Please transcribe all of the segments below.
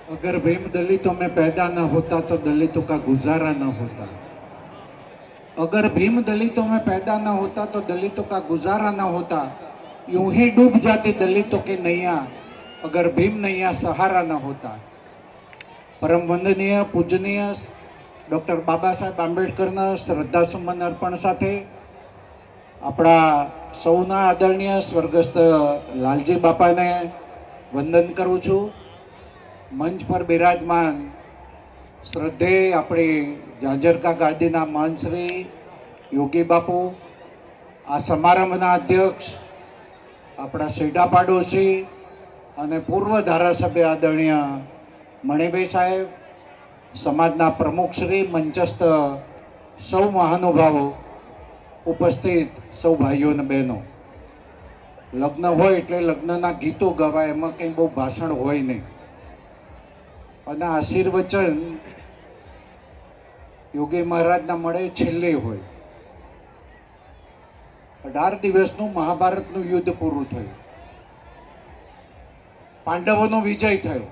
अगर भीम दलितों में पैदा न होता तो दलितों का गुजारा न होता। अगर भीम दलितों में पैदा न होता तो दलितों का गुजारा न होता। यूं ही डूब जाती दलितों की नैया अगर भीम नैया सहारा न होता। परम वंदनीय पूजनीय डॉक्टर बाबा साहेब आंबेडकરના શ્રદ્ધાસુમન અર્પણ સાથે આપણા સૌના આદરણીય સ્વર્ગસ્થ લાલજી બાપાને વંદન કરું છું. મંચ પર બિરાજમાન શ્રદ્ધેય આપણી ઝાંઝરકા ગાદીના મહંત શ્રી યોગી બાપુ, આ સમારંભના અધ્યક્ષ આપણા સેઢા પાડોશી અને પૂર્વ ધારાસભ્ય આદરણીય મણિભાઈ સાહેબ, સમાજના પ્રમુખ શ્રી, મંચસ્થ સૌ મહાનુભાવો, ઉપસ્થિત સૌ ભાઈઓ અને બહેનો. લગ્ન હોય એટલે લગ્નના ગીતો ગવાય, એમાં કંઈ બહુ ભાષણ હોય નહીં. અને આશીર્વચન યોગી મહારાજના મળે છેલ્લે હોય. 18 દિવસનું મહાભારતનું યુદ્ધ પૂરું થયું, પાંડવોનો વિજય થયો.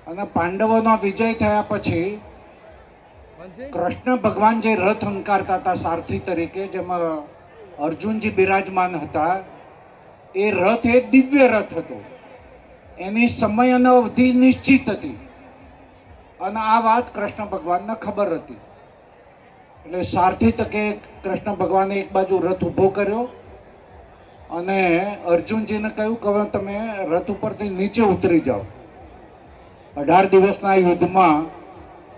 અને પાંડવોનો વિજય થયા પછી કૃષ્ણ ભગવાન જે રથ હંકારતા હતા સારથી તરીકે, જેમાં અર્જુનજી બિરાજમાન હતા, એ રથ એ દિવ્ય રથ હતો. એની સમય અને અવધિ નિશ્ચિત હતી અને આ વાત કૃષ્ણ ભગવાનને ખબર હતી. એટલે સારથી તકે કૃષ્ણ ભગવાને એક બાજુ રથ ઊભો કર્યો અને અર્જુનજીને કહ્યું કે હવે તમે રથ ઉપરથી નીચે ઉતરી જાઓ. 18 દિવસના યુદ્ધમાં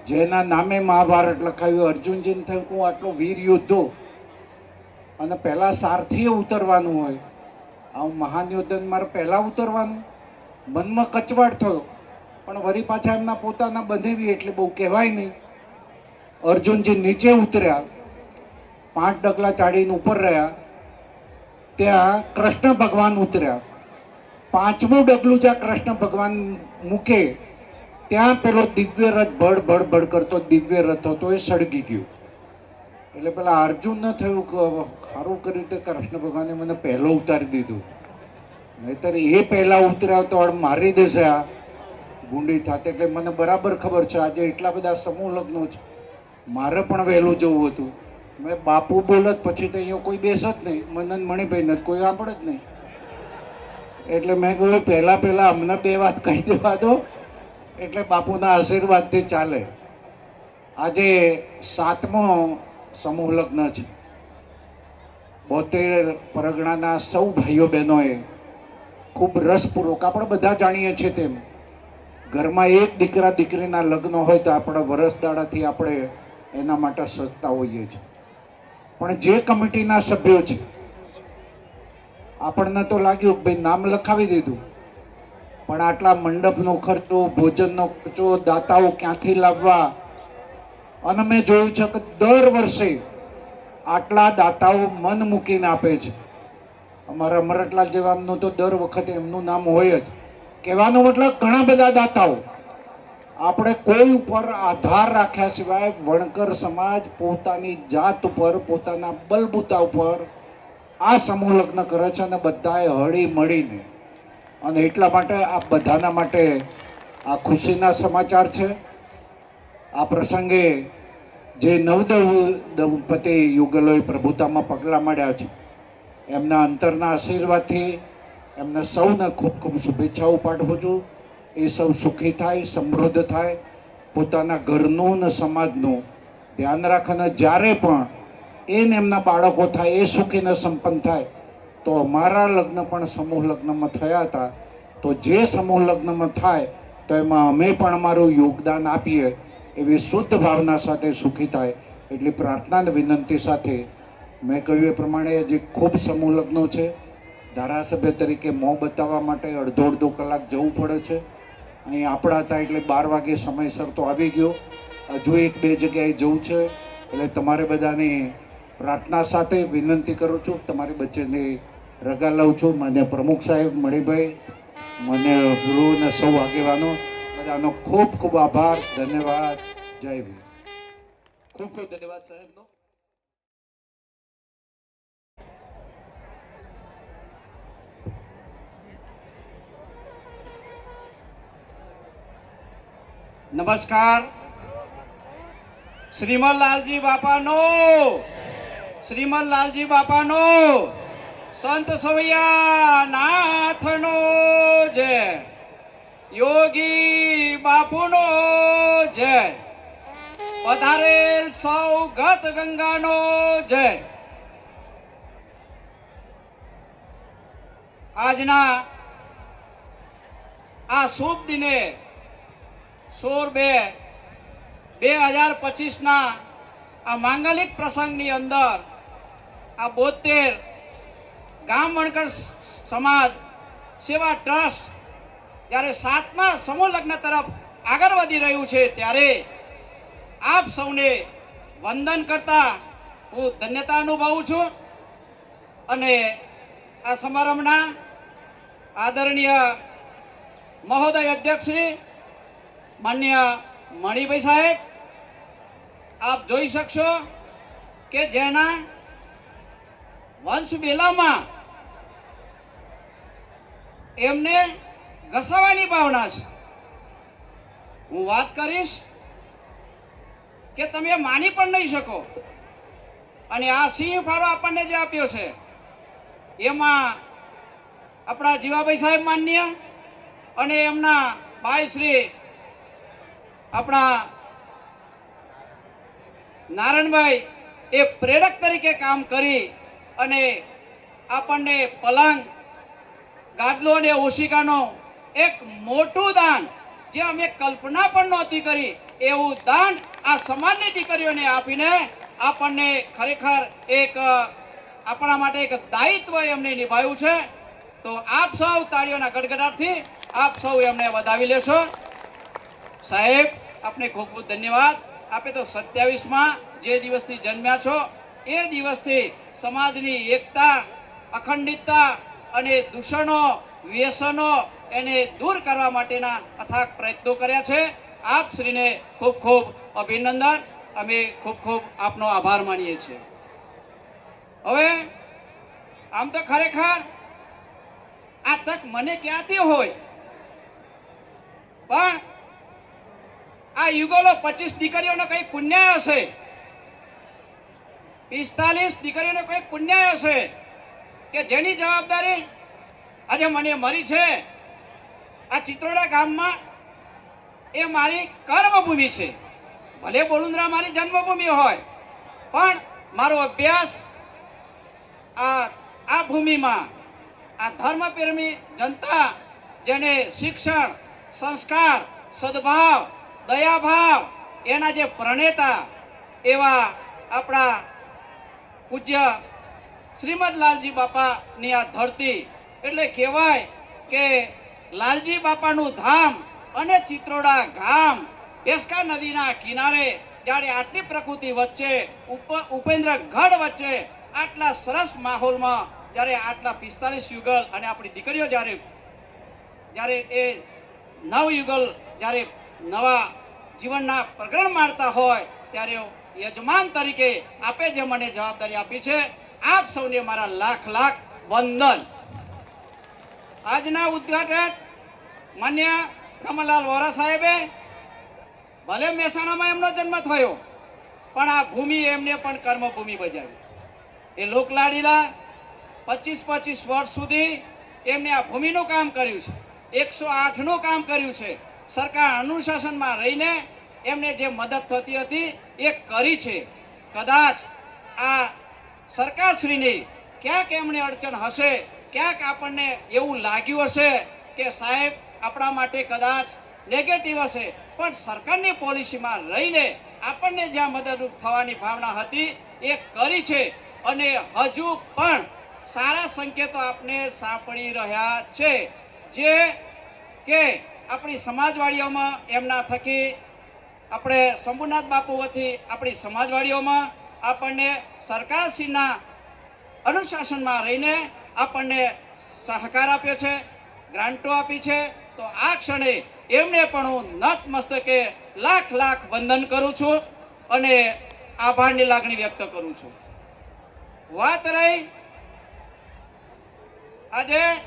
જેના નામે મહાભારત લખાયું, અર્જુનજીને થયું કે હું આટલો વીર યોદ્ધો અને પહેલાં સારથીએ ઉતરવાનું હોય, આ મહાન યોદ્ધાને મારે પહેલાં ઉતરવાનું. મનમાં કચવાટ થયો, પણ વળી પાછા એમના પોતાના બંધેવી એટલે બહુ કહેવાય નહીં. અર્જુનજી નીચે ઉતર્યા, 5 ડગલા ચાડીને ઉપર રહ્યા. ત્યાં કૃષ્ણ ભગવાન ઉતર્યા. 5મું ડગલું જ્યાં કૃષ્ણ ભગવાન મૂકે ત્યાં પેલો દિવ્ય રથ ભડ ભડ ભડ કરતો દિવ્ય રથ હતો એ સળગી ગયો. એટલે પેલા અર્જુનને થયું કે સારું કર્યું તે કૃષ્ણ ભગવાને મને પહેલો ઉતારી દીધું, નહીતર એ પહેલા ઉતર્યા તો મારી દેશે આ ગુંડી થાતે. એટલે મને બરાબર ખબર છે આજે એટલા બધા સમૂહ લગ્નો છે, મારે પણ વહેલું જવું હતું. મેં બાપુ બોલત પછી તો અહીંયા કોઈ બેસ જ નહીં, મને મણિભાઈ નથી કોઈ આપણે જ નહીં. એટલે મેં કહ્યું પહેલાં અમને 2 વાત કહી દેવા દો, એટલે બાપુના આશીર્વાદથી ચાલે. આજે 7મો સમૂહ લગ્ન છે. 72 પરગણાના સૌ ભાઈઓ બહેનોએ ખૂબ રસપૂર્વક, આપણે બધા જાણીએ છીએ તેમ ઘરમાં એક દીકરા દીકરીના લગ્ન હોય તો આપણા વરસદાડાથી આપણે એના માટે સજતા હોઈએ છીએ. પણ જે કમિટીના સભ્યો છે, આપણને તો લાગ્યું કે ભાઈ નામ લખાવી દીધું, પણ આટલા મંડપનો ખર્ચો, ભોજનનો ખર્ચો, દાતાઓ ક્યાંથી લાવવા. અને મેં જોયું છે કે દર વર્ષે આટલા દાતાઓ મન મૂકીને આપે છે. અમારા અમરતલાલ જેવામનું તો દર વખતે એમનું નામ હોય જ. કહેવાનો મતલબ ઘણા બધા દાતાઓ. આપણે કોઈ ઉપર આધાર રાખ્યા સિવાય વણકર સમાજ પોતાની જાત ઉપર, પોતાના બલબૂતા ઉપર આ સમૂહ લગ્ન કરે છે અને બધાએ હળી મળીને. અને એટલા માટે આ બધાના માટે આ ખુશીના સમાચાર છે. આ પ્રસંગે જે નવદંપતિ યુગલોએ પ્રભુતામાં પગલાં માંડ્યા છે, એમના અંતરના આશીર્વાદથી એમને સૌને ખૂબ ખૂબ શુભેચ્છાઓ પાઠવું છું. એ સૌ સુખી થાય, સમૃદ્ધ થાય, પોતાના ઘરનું ને સમાજનું ધ્યાન રાખે. અને જ્યારે પણ એને એમના બાળકો થાય એ સુખીને સંપન્ન થાય. તો અમારા લગ્ન પણ સમૂહ લગ્નમાં થયા હતા, તો જે સમૂહ લગ્નમાં થાય તો એમાં અમે પણ અમારું યોગદાન આપીએ એવી શુદ્ધ ભાવના સાથે સુખી થાય એટલી પ્રાર્થના અને વિનંતી સાથે મેં કહ્યું એ પ્રમાણે જે ખૂબ સમૂહ લગ્નો છે, ધારાસભ્ય તરીકે મોં બતાવવા માટે અડધો કલાક જવું પડે છે. અહીં આપણા હતા એટલે 12 વાગે સમયસર તો આવી ગયો. હજુ 1-2 જગ્યાએ જવું છે. એટલે તમારે બધાની પ્રાર્થના સાથે વિનંતી કરું છું, તમારી વચ્ચેની રજા લઉં છું. માન્ય પ્રમુખ સાહેબ, મણિભાઈ, માન્ય ગુરુ અને સૌ આગેવાનો બધાનો ખૂબ ખૂબ આભાર, ધન્યવાદ. જય ભીમ. ખૂબ ખૂબ ધન્યવાદ સાહેબનો. નમસ્કાર. શ્રીમદ લાલજી બાપાનો સંત સવૈયા નાથનો જય, યોગી બાપુનો જય, પધારેલ સૌ ગત ગંગાનો જય. આજના આ શુભ દિને 16/2/2025 આ માંગલિક પ્રસંગની અંદર આ 72 ગામ વણકર સમાજ સેવા ટ્રસ્ટ જ્યારે 7મા સમૂહ લગ્ન તરફ આગળ વધી રહ્યું છે, ત્યારે આપ સૌને વંદન કરતા હું ધન્યતા અનુભવું છું. અને આ સમારંભના આદરણીય મહોદય અધ્યક્ષ શ્રી માન્ય મણિભાઈ સાહેબ, આપ જોઈ શકશો કે જેના વંશ બેલામાં એમને ઘસાવાની ભાવના છે. હું વાત કરીશ કે તમે માની પણ નહીં શકો. અને આ સિંહ ફાળો આપણને જે આપ્યો છે એમાં આપણા જીવાભાઈ સાહેબ માન્ય અને એમના ભાઈ શ્રી આપણા નારાયણભાઈ એ પ્રેરક તરીકે કામ કરી અને આપણને પલંગ, ગાદલો અને ઓશિકાનો એક મોટું દાન, જે અમે કલ્પના પણ નહોતી કરી એવું દાન આ સમાજની દીકરીઓને આપીને આપણને ખરેખર એક આપણા માટે એક દાયિત્વ એમને નિભાવ્યું છે. તો આપ સૌ તાળીઓના ગડગડાટથી આપ સૌ એમને વધાવી લેશો. સાહેબ, આપને ખૂબ ખૂબ ધન્યવાદ. આપે તો 27માં જે દિવસથી જન્મ્યા છો એ દિવસથી સમાજની એકતા, અખંડિતતા અને દૂષણો, વ્યસનો એને દૂર કરવા માટેના અથાગ પ્રયત્નો કર્યા છે. આપ શ્રીને ખૂબ ખૂબ અભિનંદન. અમે ખૂબ ખૂબ આપનો આભાર માનીએ છીએ. હવે આમ તો ખરેખર આ તક મને ક્યાંથી હોય, પણ આ યુગલો 25 દીકરીઓનો કઈ પુણ્ય હશે, 45 દીકરીઓનો કઈ પુણ્ય હશે કે જેની જવાબદારી આજે મને મળી છે. આ ચિત્રોડા ગામમાં એ મારી કર્મભૂમિ છે. ભલે બોલુંદ્રા મારી જન્મભૂમિ હોય, પણ મારો અભ્યાસ આ ભૂમિમાં આ ધર્મપ્રેમી જનતા, જેને શિક્ષણ, સંસ્કાર, સદભાવ, દયાભાવ એના જે પ્રણેતા એવા આપણા પૂજ્ય શ્રીમદ લાલજી બાપાની આ ધરતી, એટલે કહેવાય કે લાલજી બાપાનું ધામ અને ચિત્રોડા ગામ બેસકા નદીના કિનારે, જ્યારે આટલી પ્રકૃતિ વચ્ચે, ઉપેન્દ્રગઢ વચ્ચે આટલા સરસ માહોલમાં જ્યારે આટલા 45 યુગલ અને આપણી દીકરીઓ જ્યારે એ નવયુગલ જ્યારે નવા જીવનના પ્રગ્રહ માણતા હોય, ત્યારે યજમાન તરીકે આપે જે મને જવાબદારી આપી છે, આપ સૌને મારા લાખ લાખ વંદન. આજના ઉદ્ઘાટન માન્ય રમણલાલ વોરા સાહેબે, ભલે મહેસાણામાં એમનો જન્મ થયો, પણ આ ભૂમિ એમને પણ કર્મભૂમિ બજાવી. એ લોકલાડીલા 25 વર્ષ સુધી એમને આ ભૂમિનું કામ કર્યું છે, 108નું કામ કર્યું છે. સરકાર અનુશાસનમાં રહીને એમને જે મદદ થતી હતી એ કરી છે. કદાચ આ સરકારશ્રીની ક્યાંક એમને અડચણ હશે, ક્યાંક આપણને એવું લાગ્યું હશે કે સાહેબ આપણા માટે કદાચ નેગેટિવ હશે, પણ સરકારની પોલિસીમાં રહીને આપણને જ્યાં મદદરૂપ થવાની ભાવના હતી એ કરી છે. અને હજુ પણ સારા સંકેતો આપને સાંપડી રહ્યા છે, જે કે આપણી સમાજવાડીઓમાં એમના થકી આપણે શંભુનાથ બાપુ વતી આપણી સમાજવાડીઓમાં આપણને સરકારશ્રીના અનુશાસનમાં રહીને આપણને સહકાર આપ્યો છે, ગ્રાન્ટો આપી છે. તો આ ક્ષણે એમને પણ હું નતમસ્તકે લાખ લાખ વંદન કરું છું અને આભારની લાગણી વ્યક્ત કરું છું. વાત રહી આજે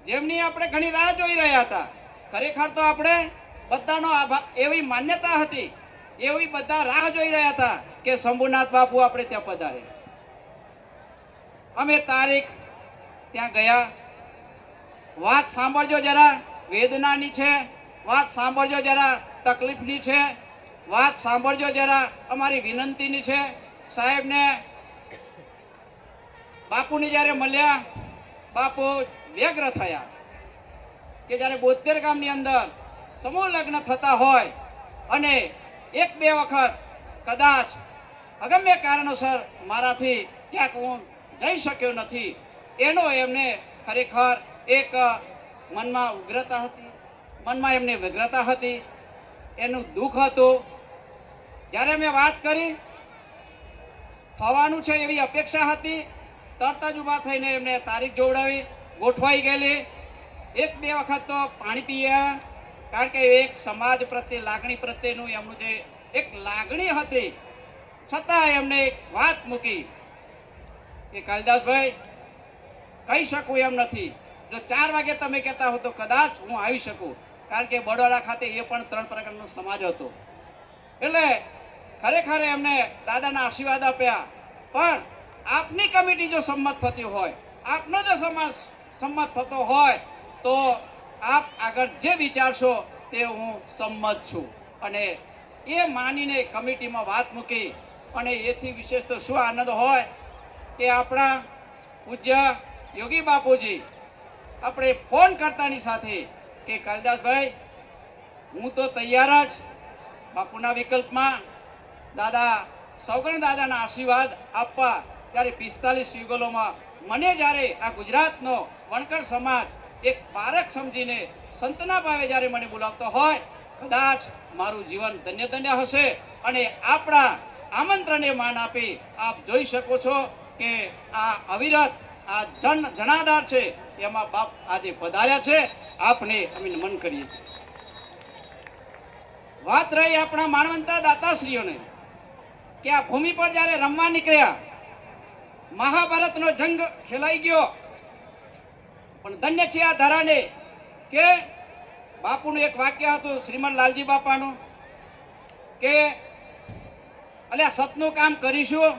જેમની આપણે ઘણી રાહ જોઈ રહ્યા હતા, ખરેખર તો આપણે બધાનો આભાર, એવી માન્યતા હતી, એવી બધા રાહ જોઈ રહ્યા હતા કે શંભુનાથ બાપુ આપણે ત્યાં પધારે. અમે તારીખ ત્યાં ગયા. વાત સાંભળજો જરા, વેદનાની છે. વાત સાંભળજો જરા, તકલીફની છે. વાત સાંભળજો જરા, અમારી વિનંતીની છે. સાહેબને બાપુને જ્યારે મળ્યા, બાપુ વ્યગ્ર થયા કે જ્યારે 72 ગામની અંદર સમૂહ લગ્ન થતા હોય અને એક બે વખત કદાચ અગમ્ય કારણોસર મારાથી ક્યાંક હું જઈ શક્યો નથી, એનો એમને ખરેખર એક મનમાં ઉગ્રતા હતી, મનમાં એમને વ્યગ્રતા હતી, એનું દુઃખ હતું. જ્યારે મેં વાત કરી થવાનું છે એવી અપેક્ષા હતી, તરત જ ઊભા થઈને એમને તારીખ જોવડાવી, ગોઠવાઈ ગયેલી. એક બે વખત તો પાણી પીયા, કારણ કે એક સમાજ પ્રત્યે લાગણી પ્રત્યેનું એમનું જે એક લાગણી હતી, છતાં એમને એક વાત મૂકી કે કાલિદાસભાઈ, કહી શકું એમ નથી. જો 4 વાગે તમે કહેતા હો તો કદાચ હું આવી શકું, કારણ કે બડોદરા ખાતે એ પણ 3 પ્રકારનો સમાજ હતો. એટલે ખરેખર એમને દાદાના આશીર્વાદ આપ્યા. પણ આપની કમિટી જો સંમત થતી હોય, આપનો જો સમાજ સંમત થતો હોય, તો આપ આગળ જે વિચારશો તે હું સંમત છું. અને એ માનીને કમિટીમાં વાત મૂકી. અને એથી વિશેષ તો શું આનંદ હોય કે આપણા પૂજ્ય યોગી બાપુજી આપણે ફોન કરતાની સાથે કે કાલિદાસભાઈ, હું તો તૈયાર જ બાપુના વિકલ્પમાં દાદા સૌગણ દાદાના આશીર્વાદ આપવા. ત્યારે 45 યુગલોમાં મને જ્યારે આ ગુજરાતનો વણકર સમાજ એક પારખ સમજીને સંતના ભાવે જ્યારે મને બોલાવતો હોય, કદાચ મારું જીવન ધન્ય ધન્ય હશે. અને આપણા આમંત્રણને માન આપી આપ જોઈ શકો છો કે આ અવિરત આ જનાધાર છે, એમાં બાપ આજે પધાર્યા છે. આપને અમે નમન કરીએ છીએ. વાત રહી આપણા માનવંતા દાતાશ્રીઓને કે આ ભૂમિ પર જ્યારે રમવા નીકળ્યા, મહાભારતનો જંગ ખેલાઈ ગયો, પણ ધન્ય છે આ ધરાને કે બાપુનું એક વાક્ય હતું શ્રીમદ લાલજી બાપાનું કે અલ્યા સતનું કામ કરીશું,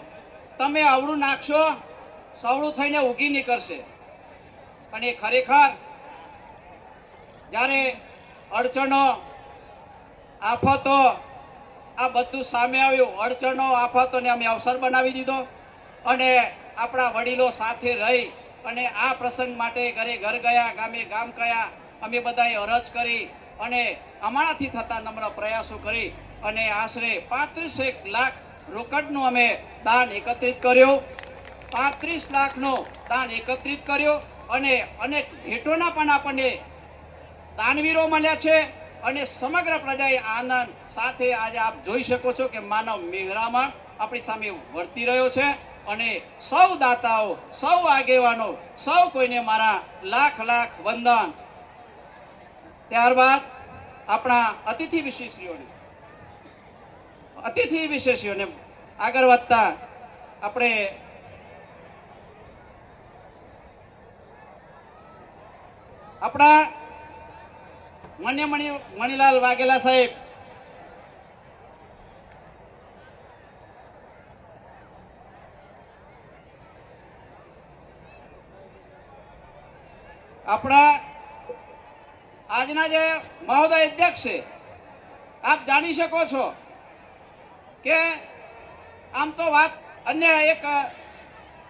તમે અવળું નાખશો, સવળું થઈને ઉગી નીકળશે. અને ખરેખર જ્યારે અડચણો આફતો આ બધું સામે આવ્યું, અડચણો આફતોને અમે અવસર બનાવી દીધો. અને આપણા વડીલો સાથે રહી અને આ પ્રસંગ માટે ઘરે ઘર ગયા, ગામે ગામ ગયા, અમે બધાએ અરજ કરી અને અમારાથી થતા નમ્ર પ્રયાસો કરી અને આશરે 35 લાખ રોકડનું અમે દાન એકત્રિત કર્યું. 35 લાખનું દાન એકત્રિત કર્યું. અને અનેક ભેટોના પણ આપણને દાનવીરો મળ્યા છે. અને સમગ્ર પ્રજાએ આનંદ સાથે આજે આપ જોઈ શકો છો કે માનવ મેઘરામણ આપણી સામે વર્તી રહ્યો છે. અને સૌ દાતાઓ, સૌ આગેવાનો, સૌ કોઈને મારા લાખ લાખ વંદન. ત્યારબાદ આપણા અતિથિ વિશેષીઓને આગળ વધતા આપણે આપણા માન્ય મણિલાલ વાઘેલા સાહેબ આપણા આજના જે મહોદય અધ્યક્ષ છે, આપ જાણી શકો છો કે આમ તો વાત અન્ય એક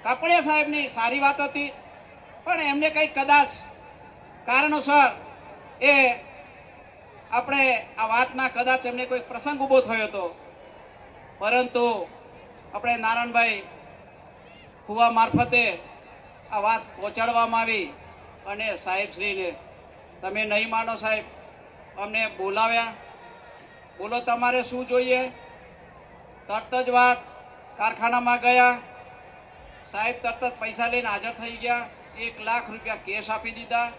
કાપડિયા સાહેબની સારી વાત હતી, પણ એમને કંઈક કદાચ કારણોસર એ આપણે આ વાતમાં કદાચ એમને કોઈ પ્રસંગ ઊભો થયો હતો. પરંતુ આપણે નારાયણભાઈ ફુવા મારફતે આ વાત પહોંચાડવામાં આવી. અને સાહેબશ્રીને તમે નહીં માનો સાહેબ, અમને બોલાવ્યા. બોલો તમારે શું જોઈએ? તરત જ વાત કારખાનામાં ગયા. સાહેબ તરત જ પૈસા લઈને હાજર થઈ ગયા. 1 લાખ રૂપિયા કેશ આપી દીધા.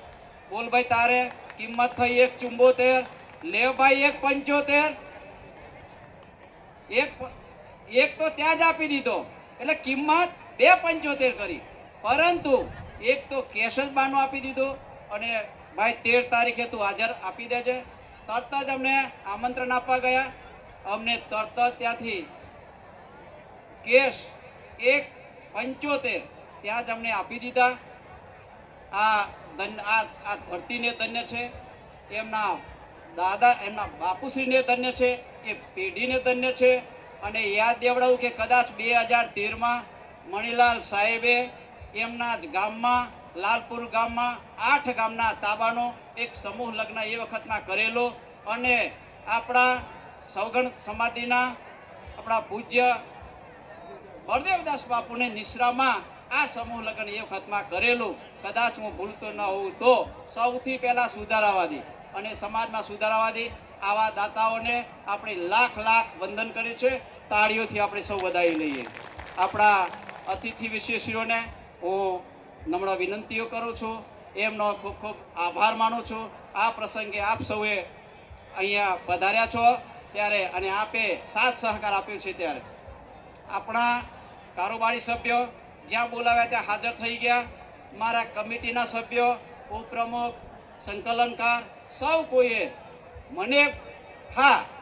બોલ ભાઈ તારે કિંમત થઈ 1.74, લેવ ભાઈ 1.75. એક તો ત્યાં જ આપી દીધો, એટલે કિંમત 2.75 કરી. પરંતુ એક તો કેશ જ બાનો આપી દીધો અને ભાઈ 13 તારીખે તું હાજર આપી દેજે. તરત જ અમને આમંત્રણ આપવા ગયા. અમને તરત જ ત્યાંથી કેશ 1.75 ત્યાં જ અમને આપી દીધા. આ ધરતીને ધન્ય છે, એમના દાદા એમના બાપુશ્રીને ધન્ય છે, એ પેઢીને ધન્ય છે. અને યાદ દેવડાવું કે કદાચ 2013માં મણીલાલ સાહેબે એમના જ ગામમાં લાલપુર ગામમાં 8 ગામના તાબાનો એક સમૂહ લગ્ન એ વખતમાં કરેલો. અને આપણા સૌગણ સમાધિના આપણા પૂજ્ય બળદેવદાસ બાપુને નિશ્રામાં આ સમૂહ લગ્ન એ વખતમાં કરેલું. કદાચ હું ભૂલતો ન હોઉં તો સૌથી પહેલા સુધારાવાદી અને સમાજમાં સુધારાવાદી આવા દાતાઓને આપણે લાખ લાખ વંદન કર્યું છે. તાળીઓથી આપણે સૌ વધાવી લઈએ. આપણા અતિથિ વિશેષીઓને હું નમ્ર વિનંતીઓ કરું છું, એમનો ખૂબ ખૂબ આભાર માનું છું. આ પ્રસંગે આપ સૌએ અહીંયા પધાર્યા છો ત્યારે અને આપે સાથ સહકાર આપ્યો છે ત્યારે આપણા કારોબારી સભ્યો જ્યાં બોલાવ્યા ત્યાં હાજર થઈ ગયા. મારા કમિટીના સભ્યો, ઉપપ્રમુખ, સંકલનકાર સૌ કોઈએ મને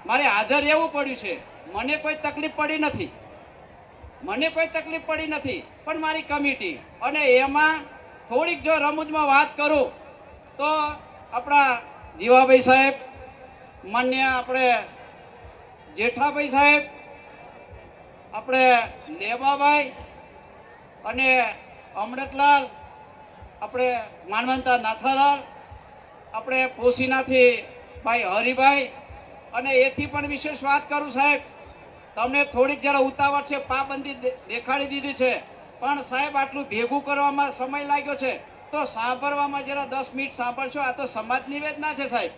મારે હાજર રહેવું પડ્યું છે. મને કોઈ તકલીફ પડી નથી, પણ મારી કમિટી અને એમાં થોડીક જો રમૂજમાં વાત કરું તો આપણા જીવાભાઈ સાહેબ, માન્ય આપણે જેઠાભાઈ સાહેબ, આપણે લેબાભાઈ અને અમૃતલાલ, આપણે માનવંતા નાથાલાલ, આપણે પોસીનાથી ભાઈ હરિભાઈ. અને એથી પણ વિશેષ વાત કરું સાહેબ, તમને થોડીક જરા ઉતાવળ છે, પાબંદી દેખાડી દીધી છે, પણ સાહેબ આટલું ભેગું કરવામાં સમય લાગ્યો છે તો સાંભળવામાં જરા 10 મિનિટ સાંભળશો. આ તો સમાજની વેદના છે સાહેબ.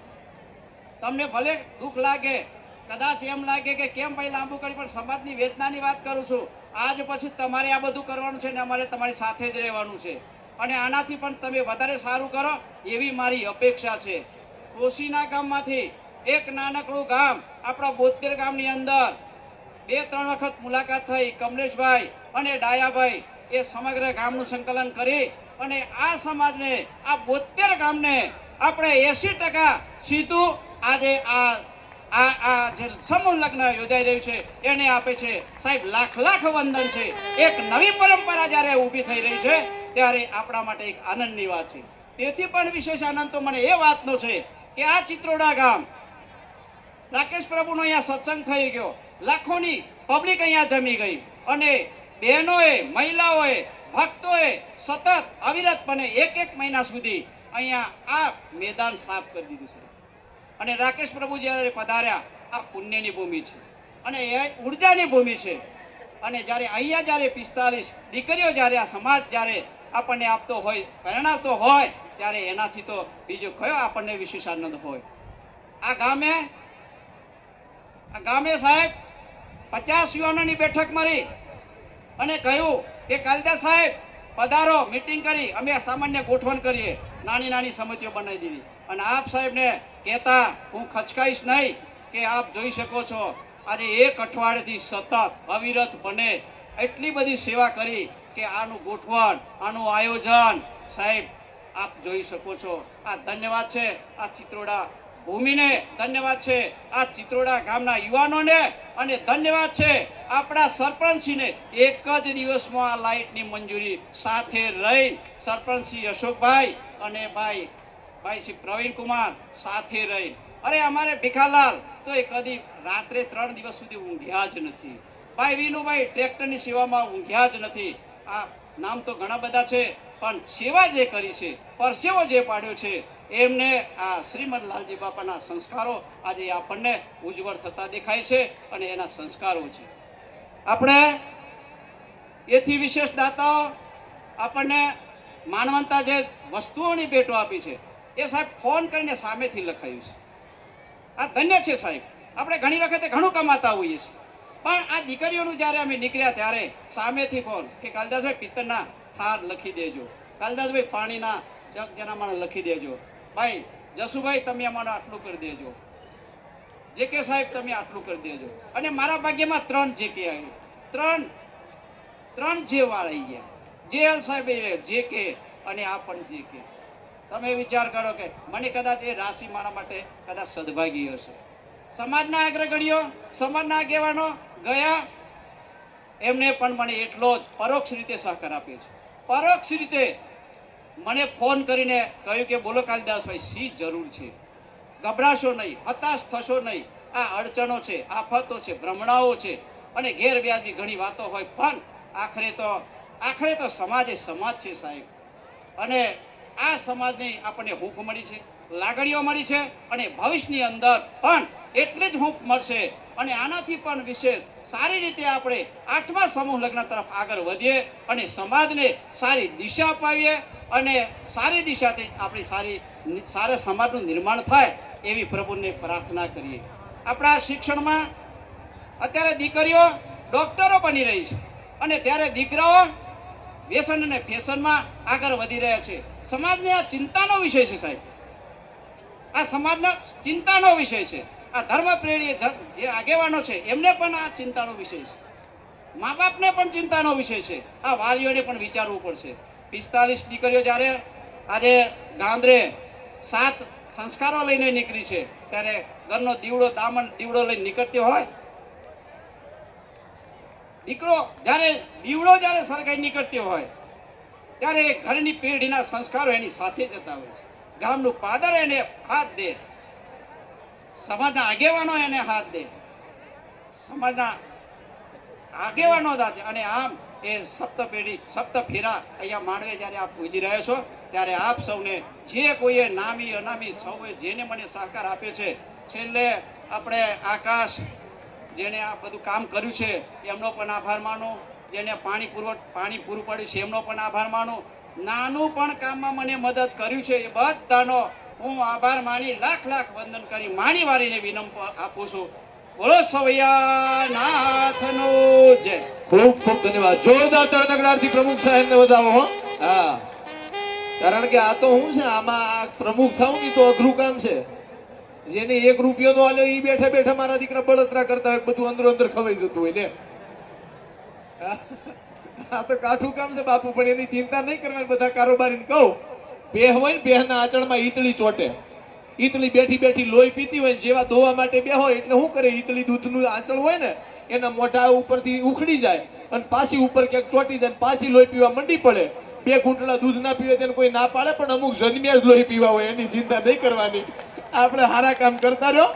તમને ભલે દુઃખ લાગે, કદાચ એમ લાગે કે કેમ ભાઈ લાંબુ કરી, પણ સમાજની વેદનાની વાત કરું છું. આજ પછી તમારે આ બધું કરવાનું છે ને અમારે તમારી સાથે જ રહેવાનું છે. અને આનાથી પણ તમે વધારે સારું કરો એવી મારી અપેક્ષા છે. કોશીના ગામમાંથી એક નાનકડું ગામ આપણા 72 ગામની અંદર 2-3 વખત મુલાકાત થઈ. કમલેશભાઈ અને ડાયાભાઈ એ સમગ્ર ગામનું સંકલન કરી અને આ સમાજને, આ 72 ગામને આપણે 80% સીધું આજે આ જે સમૂહ લગ્ન યોજાઈ રહ્યું છે એને આપે છે. સાહેબ લાખ લાખ વંદન છે. એક નવી પરંપરા જ્યારે ઊભી થઈ રહી છે ત્યારે આપણા માટે એક આનંદની વાત છે. તેથી પણ વિશેષ આનંદ તો મને એ વાતનો છે કે આ ચિત્રોડા ગામ રાકેશ પ્રભુનો અહીંયા સત્સંગ થઈ ગયો, લાખોની પબ્લિક અહીંયા જમી ગઈ અને બહેનોએ, મહિલાઓએ, ભક્તોએ સતત અવિરતપણે 1 મહિના સુધી અહીંયા આ મેદાન સાફ કરી દીધું છે. અને રાકેશ પ્રભુ જ્યારે પધાર્યા, આ પુણ્યની ભૂમિ છે અને એ ઉર્જાની ભૂમિ છે. અને જ્યારે અહીંયા જ્યારે 45 દીકરીઓ જ્યારે આ સમાજ જ્યારે આપણને આપતો હોય, પરણાવતો હોય, ત્યારે એનાથી તો બીજો કયો આપણને વિશેષ આનંદ હોય. આ ગામે સાહેબ 50 યુવાનોની બેઠક મળી અને કહ્યું કે કાલિદાસ સાહેબ પધારો, મીટિંગ કરી, અમે સામાન્ય ગોઠવણ કરીએ. નાની નાની સમિતિઓ બનાવી દીધી. અને આપ સાહેબને કહેતા હું ખચકાઈશ નહીં કે આપ જોઈ શકો છો આજે 1 અઠવાડિયેથી સતત અવિરત બને એટલી બધી સેવા કરી કે આનું ગોઠવણ, આનું આયોજન સાહેબ આપ જોઈ શકો છો. આ ધન્યવાદ છે આ ચિત્રોડા ભૂમિને, ધન્યવાદ છે આ ચિત્રોડા ગામના યુવાનોને અને ધન્યવાદ છે આપણા સરપંચશ્રીને. એક જ દિવસમાં આ લાઇટની મંજૂરી સાથે રહી સરપંચશ્રી અશોકભાઈ અને ભાઈ શ્રી પ્રવીણકુમાર સાથે રહી. અરે અમારે ભીખાલાલ તો એ કદી રાત્રે 3 દિવસ સુધી ઊંઘ્યા જ નથી. ભાઈ વિનુભાઈ ટ્રેક્ટરની સેવામાં ઊંઘ્યા જ નથી. આ નામ તો ઘણા બધા છે પણ સેવા જે કરી છે, પરસેવો જે પાડ્યો છે, એમને આ શ્રીમદ લાલજી બાપાના સંસ્કારો આજે આપણને ઉજ્જવળ થતા દેખાય છે અને એના સંસ્કારો છે. આપણે એથી વિશેષ દાતાઓ આપણને માનવંતા જે વસ્તુઓની ભેટો આપી છે એ સાહેબ ફોન કરીને સામેથી લખાયું છે. આ ધન્ય છે સાહેબ. આપણે ઘણી વખતે ઘણું કમાતા હોઈએ છીએ પણ આ દીકરીઓનું જ્યારે અમે નીકળ્યા ત્યારે સામેથી ફોન કે કાલિદાસભાઈ પિત્તરના થાર લખી દેજો, કાલિદાસભાઈ પાણીના જગ જનામાને લખી દેજો, ભાઈ જસુભાઈ તમે અમારે આટલું કરી દેજો, જે કે સાહેબ તમે આટલું કરી દેજો. અને મારા ભાગ્યમાં 3 જે કે આવ્યું, 3 જે વાળ આવી ગયા. જેલ સાહેબ જે કે અને આ પણ જે કે. તમે વિચાર કરો કે મને કદાચ એ રાશિ મારા માટે કદાચ સદભાગી હશે. સમાજના અગ્રગણ્યો, સમાજના આગેવાનો ગયા, એમને પણ મને એટલો જ પરોક્ષ રીતે સહકાર આપ્યો છે. પરોક્ષ રીતે મને ફોન કરીને કહ્યું કે બોલો કાલિદાસભાઈ, શી જરૂર છે, ગભરાશો નહીં, હતાશ થશો નહીં. આ અડચણો છે, આફતો છે, ભ્રમણાઓ છે અને ગેરવ્યાજની ઘણી વાતો હોય, પણ આખરે તો સમાજ એ સમાજ છે સાહેબ. અને આ સમાજની આપણને હૂંફ મળી છે, લાગણીઓ મળી છે અને ભવિષ્યની અંદર પણ એટલી જ હૂંફ મળશે. અને આનાથી પણ વિશેષ સારી રીતે આપણે 8મા સમૂહ લગ્ન તરફ આગળ વધીએ અને સમાજને સારી દિશા અપાવીએ અને સારી દિશાથી આપણી સારા સમાજનું નિર્માણ થાય એવી પ્રભુને પ્રાર્થના કરીએ. આપણા શિક્ષણમાં અત્યારે દીકરીઓ ડોક્ટરો બની રહી છે અને ત્યારે દીકરાઓ વ્યસન અને ફેશનમાં આગળ વધી રહ્યા છે. સમાજને આ ચિંતાનો વિષય છે સાહેબ, આ સમાજના ચિંતાનો વિષય છે. આ ધર્મ પ્રેરી જે આગેવાનો છે એમને પણ આ ચિંતાનો વિષય છે, મા બાપને પણ ચિંતાનો વિષય છે. આ વાલીઓને પણ વિચારવું પડશે. 45 દીકરીઓ જ્યારે આજે ગાંધરે 7 સંસ્કારો લઈને નીકળી છે, ત્યારે ઘરનો દીવડો લઈને નીકળતી હોય, દીકરો જ્યારે સરકાઈ નીકળતી હોય, ત્યારે ઘરની પેઢીના સંસ્કારો એની સાથે જતા હોય છે. ગામનું પાદર એને હાથ દે, સમાજના આગેવાનો એને હાથ દે, સમાજના આગેવાનો દાદે. અને આમ એ સપ્ત ફેરા અહીંયા માંડવે જ્યારે આપ પૂજી રહ્યા છો, ત્યારે આપ સૌને, જે કોઈએ નામી અનામી સૌએ જેને મને સહકાર આપ્યો છે, છેલ્લે આપણે આકાશ જેને આ બધું કામ કર્યું છે એમનો પણ આભાર માનું, જેને પાણી પૂરું પાડ્યું છે એમનો પણ આભાર માનું, નાનું પણ કામમાં મને મદદ કર્યું છે એ બધાનો હું આભાર માની લાખ વંદન કરી માણી વારીને વિનંતી આપું છું. બોલો સવૈયાનાથનો જય. ખૂબ ખૂબ ધન્યવાદ. જોરદાર તરતકડારથી પ્રમુખ સાહેબને વધાવો. હો હા, કારણ કે આ તો હું છે, આમાં પ્રમુખ થાવ ને તો અઘરું કામ છે. જેને 1 રૂપિયો નો આલ્યો એ બેઠા બેઠા મારા દીકરા બળતરા કરતા હોય, બધું અંદર ખવાઈ જતું હોય ને. આ તો કાઠું કામ છે બાપુ, પણ એની ચિંતા નહીં કરવાની. બધા કારોબારીને કહું, ભેહ હોય ને, ભેહના આંચળમાં ઈતળી ચોટે. ઈતળી બેઠી લોહી પીતી હોય, જેવા ધોવા માટે બેહો એટલે શું કરે, ઈતળી દૂધનું આંચળ હોય ને એના મોઢા ઉપરથી ઉખડી જાય અને પાછી ઉપર ક્યાંક ચોટી જાય, પાછી લોહી પીવા મંડી પડે. 2 ઘૂંટડા દૂધ ના પીવે તેને કોઈ ના પાડે, પણ અમુક જન્મ્યા જ લોહી પીવા હોય, એની ચિંતા નહીં કરવાની. આપણે સારા કામ કરતા રહ્યો.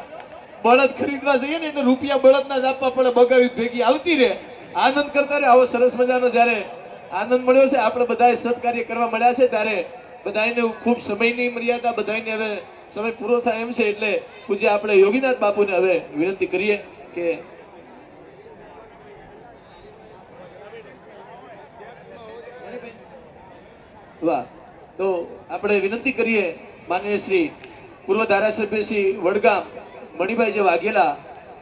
બળદ ખરીદવા જઈએ ને એટલે રૂપિયા બળદના જ આપવા પડે, બગાવી ભેગી આવતી રહે. આનંદ કરતા રહે. આવો સરસ મજાનો જ્યારે આનંદ મળ્યો છે, આપણે બધાએ સત્કાર્ય કરવા મળ્યા છે, ત્યારે બધાને ખૂબ સમયની મર્યાદા, બધાને હવે સમય પૂરો થાય એમ છે, એટલે પૂજ્ય આપણે યોગીનાથ બાપુને હવે વિનંતી કરીએ કે વાહ, તો આપણે વિનંતી કરીએ માનનીય શ્રી પૂર્વ ધારાસભ્ય શ્રી વડગામ મણિભાઈ જે વાઘેલા,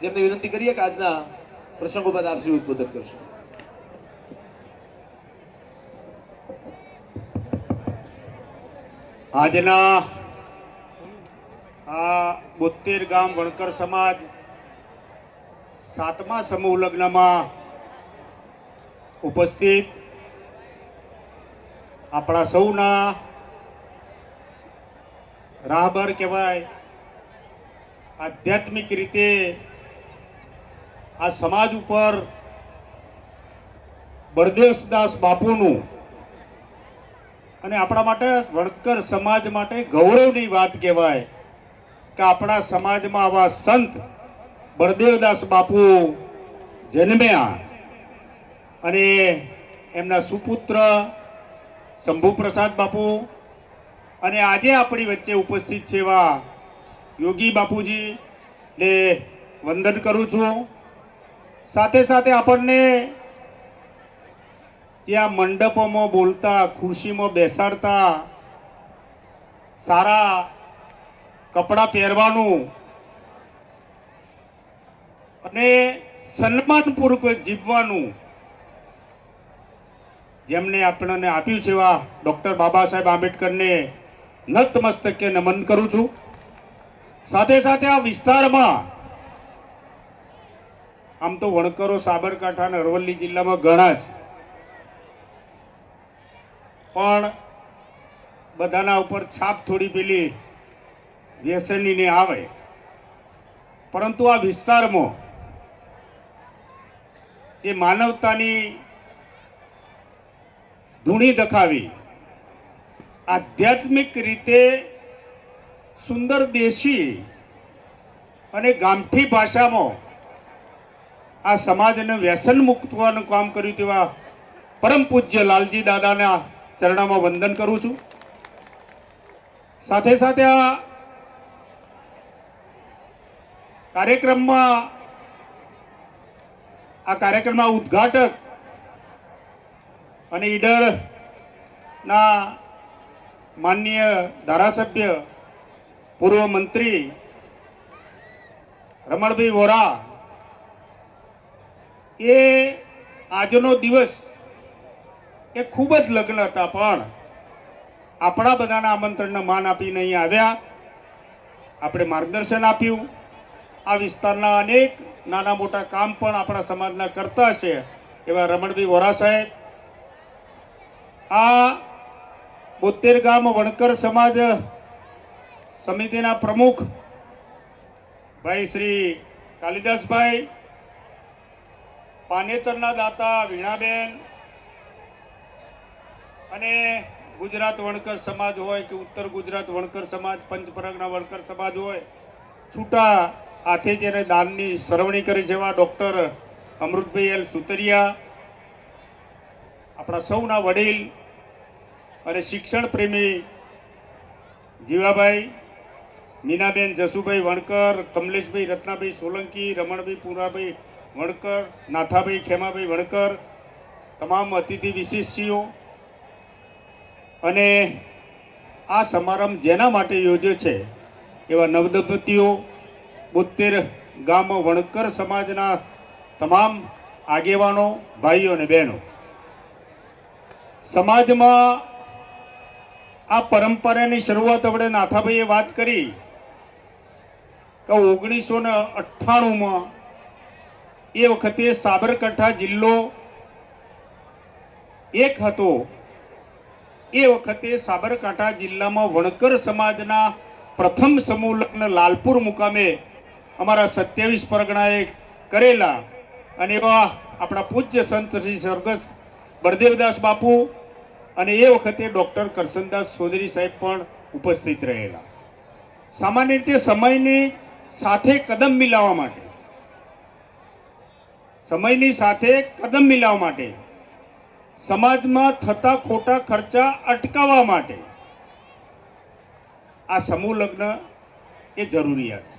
જેમને વિનંતી કરીએ કે આજના પ્રસંગો બાદ આપ શ્રી ઉદ્બોધન કરશો. આજના આ 72 ગામ વણકર સમાજ 7મા સમૂહ લગ્નમાં ઉપસ્થિત આપણા સૌના રાહબર કહેવાય, આધ્યાત્મિક રીતે આ સમાજ ઉપર બળદેવદાસ બાપુનું અને આપણા માટે વણકર સમાજ માટે ગૌરવની વાત કહેવાય કે આપણા સમાજમાં આવા સંત બળદેવદાસ બાપુ જન્મ્યા અને એમના સુપુત્ર શંભુપ્રસાદ બાપુ, અને આજે આપણી વચ્ચે ઉપસ્થિત છે એવા યોગી બાપુજીને વંદન કરું છું. સાથે સાથે આપણને ત્યાં મંડપોમાં બોલતા, ખુરશીમાં બેસાડતા, સારા કપડાં પહેરવાનું અને સન્માનપૂર્વક જીવવાનું જેમને આપણને આપ્યું છે એવા ડૉક્ટર બાબા સાહેબ આંબેડકરને નતમસ્તકે નમન કરું છું. સાથે સાથે આ વિસ્તારમાં આમ તો વણકરો સાબરકાંઠા અને અરવલ્લી જિલ્લામાં ઘણા છે, પણ બધાના ઉપર છાપ થોડી પેલી વ્યસનીને આવે, પરંતુ આ વિસ્તારમાં જે માનવતાની ધૂણી દખાવી આધ્યાત્મિક રીતે સુંદર દેશી અને ગામઠી ભાષામાં આ સમાજને વ્યસન મુક્તવાનું કામ કર્યું તેવા પરમ પૂજ્ય લાલજી દાદાના ચરણોમાં વંદન કરું છું. સાથે સાથે આ કાર્યક્રમમાં ઉદ્ઘાટક અને ઈડરના માનનીય ધારાસભ્ય પૂર્વ મંત્રી રમણભાઈ વોરા, એ આજનો દિવસ એ ખૂબ જ લગ્ન હતા, પણ આપણા બધાના આમંત્રણને માન આપીને અહીં આવ્યા. આપણે માર્ગદર્શન આપ્યું. આ વિસ્તારના અનેક નાના મોટા કામ પણ આપણા સમાજના કરતા છે એવા રમણભાઈ વોરા સાહેબ, આ 72 ગામ વણકર સમાજ સમિતિના પ્રમુખ ભાઈ શ્રી કાલિદાસભાઈ, પાનેતરના દાતા વીણાબેન, અને ગુજરાત વણકર સમાજ હોય કે ઉત્તર ગુજરાત વણકર સમાજ, પંચપરગના વણકર સમાજ હોય, છૂટા હાથે જેને દાનની સરવણી કરી છે એવા ડૉક્ટર અમૃતભાઈ એલ સુતરિયા, આપણા સૌના વડીલ અને શિક્ષણ પ્રેમી જીવાભાઈ, મીનાબેન જસુભાઈ વણકર, કમલેશભાઈ રત્નાભાઈ સોલંકી, રમણભાઈ પુરાભાઈ વણકર, નાથાભાઈ ખેમાભાઈ વણકર, તમામ અતિથિ વિશિષ્ટીઓ અને આ સમારંભ જેના માટે યોજ્યો છે એવા નવદંપતીઓ, 72 ગામ વણકર સમાજના તમામ આગેવાનો, ભાઈઓ અને બહેનો, સમાજમાં આ પરંપરાની શરૂઆત આપણે નાથાભાઈએ વાત કરી કે 1998માં એ વખતે સાબરકાંઠા જિલ્લો એક હતો. એ વખતે સાબરકાંઠા જિલ્લામાં વણકર સમાજના પ્રથમ સમૂહ લગ્ન લાલપુર મુકામે અમારા 27 પરગણાએ કરેલા, અને એવા આપણા પૂજ્ય સંત શ્રી સ્વર્ગસ્થ બળદેવદાસ બાપુ અને એ વખતે ડૉક્ટર કરશનદાસ ચૌધરી સાહેબ પણ ઉપસ્થિત રહેલા. સામાન્ય રીતે સમયની સાથે કદમ મિલાવવા માટે સમાજમાં થતા ખોટા ખર્ચા અટકાવવા માટે આ સમૂહ લગ્ન એ જરૂરિયાત છે.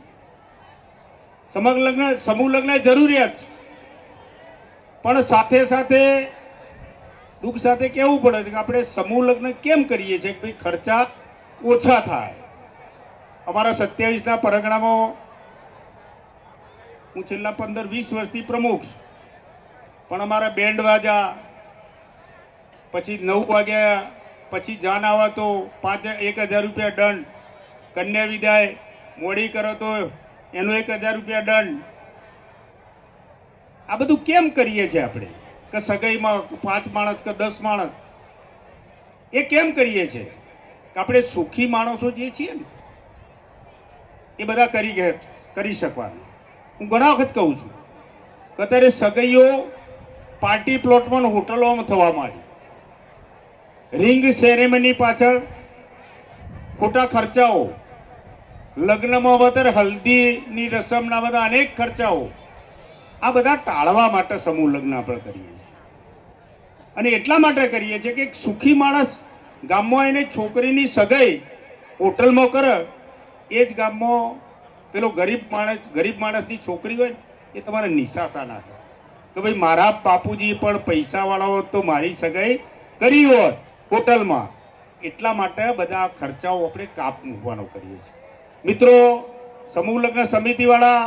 સમૂહ લગ્ન એ જરૂરિયાત છે, પણ સાથે સાથે દુઃખ સાથે કહેવું પડે છે કે આપણે સમૂહ લગ્ન કેમ કરીએ છીએ કે ભાઈ ખર્ચા ઓછા થાય. અમારા 27ના પરગણામાં હું છેલ્લા 15-20 વર્ષથી પ્રમુખ છું, પણ અમારા બેન્ડ વાજા પછી 9 વાગ્યા પછી જાન આવા તો 1,000 રૂપિયા દંડ, કન્યા વિદાય મોડી કરો તો એનો 1,000 રૂપિયા દંડ. આ બધું કેમ કરીએ છીએ આપણે કે સગાઈમાં 5 માણસ કે 10 માણસ, એ કેમ કરીએ છીએ કે આપણે સુખી માણસો જે છીએ ને એ બધા કરી શકવાનું. હું ઘણા વખત કહું છું કે અત્યારે સગાઈઓ પાર્ટી પ્લોટમાં હોટલોમાં થવા માંડી, રિંગ સેરેમની પાછળ ખોટા ખર્ચાઓ, લગ્નમાં અત્યારે હલ્દીની રસમના બધા અનેક ખર્ચાઓ, આ બધા ટાળવા માટે સમૂહ લગ્ન આપણે કરીએ છીએ. અને એટલા માટે કરીએ છીએ કે સુખી માણસ ગામમાં એને છોકરીની સગાઈ હોટલમાં કરે, એ જ ગામમાં પેલો ગરીબ માણસની છોકરી હોય એ તમારે નિશાસા ના થાય કે ભાઈ મારા બાપુજી પણ પૈસાવાળા હોત તો મારી સગાઈ કરી હોત હોટલમાં. એટલા માટે બધા ખર્ચાઓ આપણે કાપ મૂકવાનો કરીએ છીએ. મિત્રો, સમૂહ લગ્ન સમિતિવાળા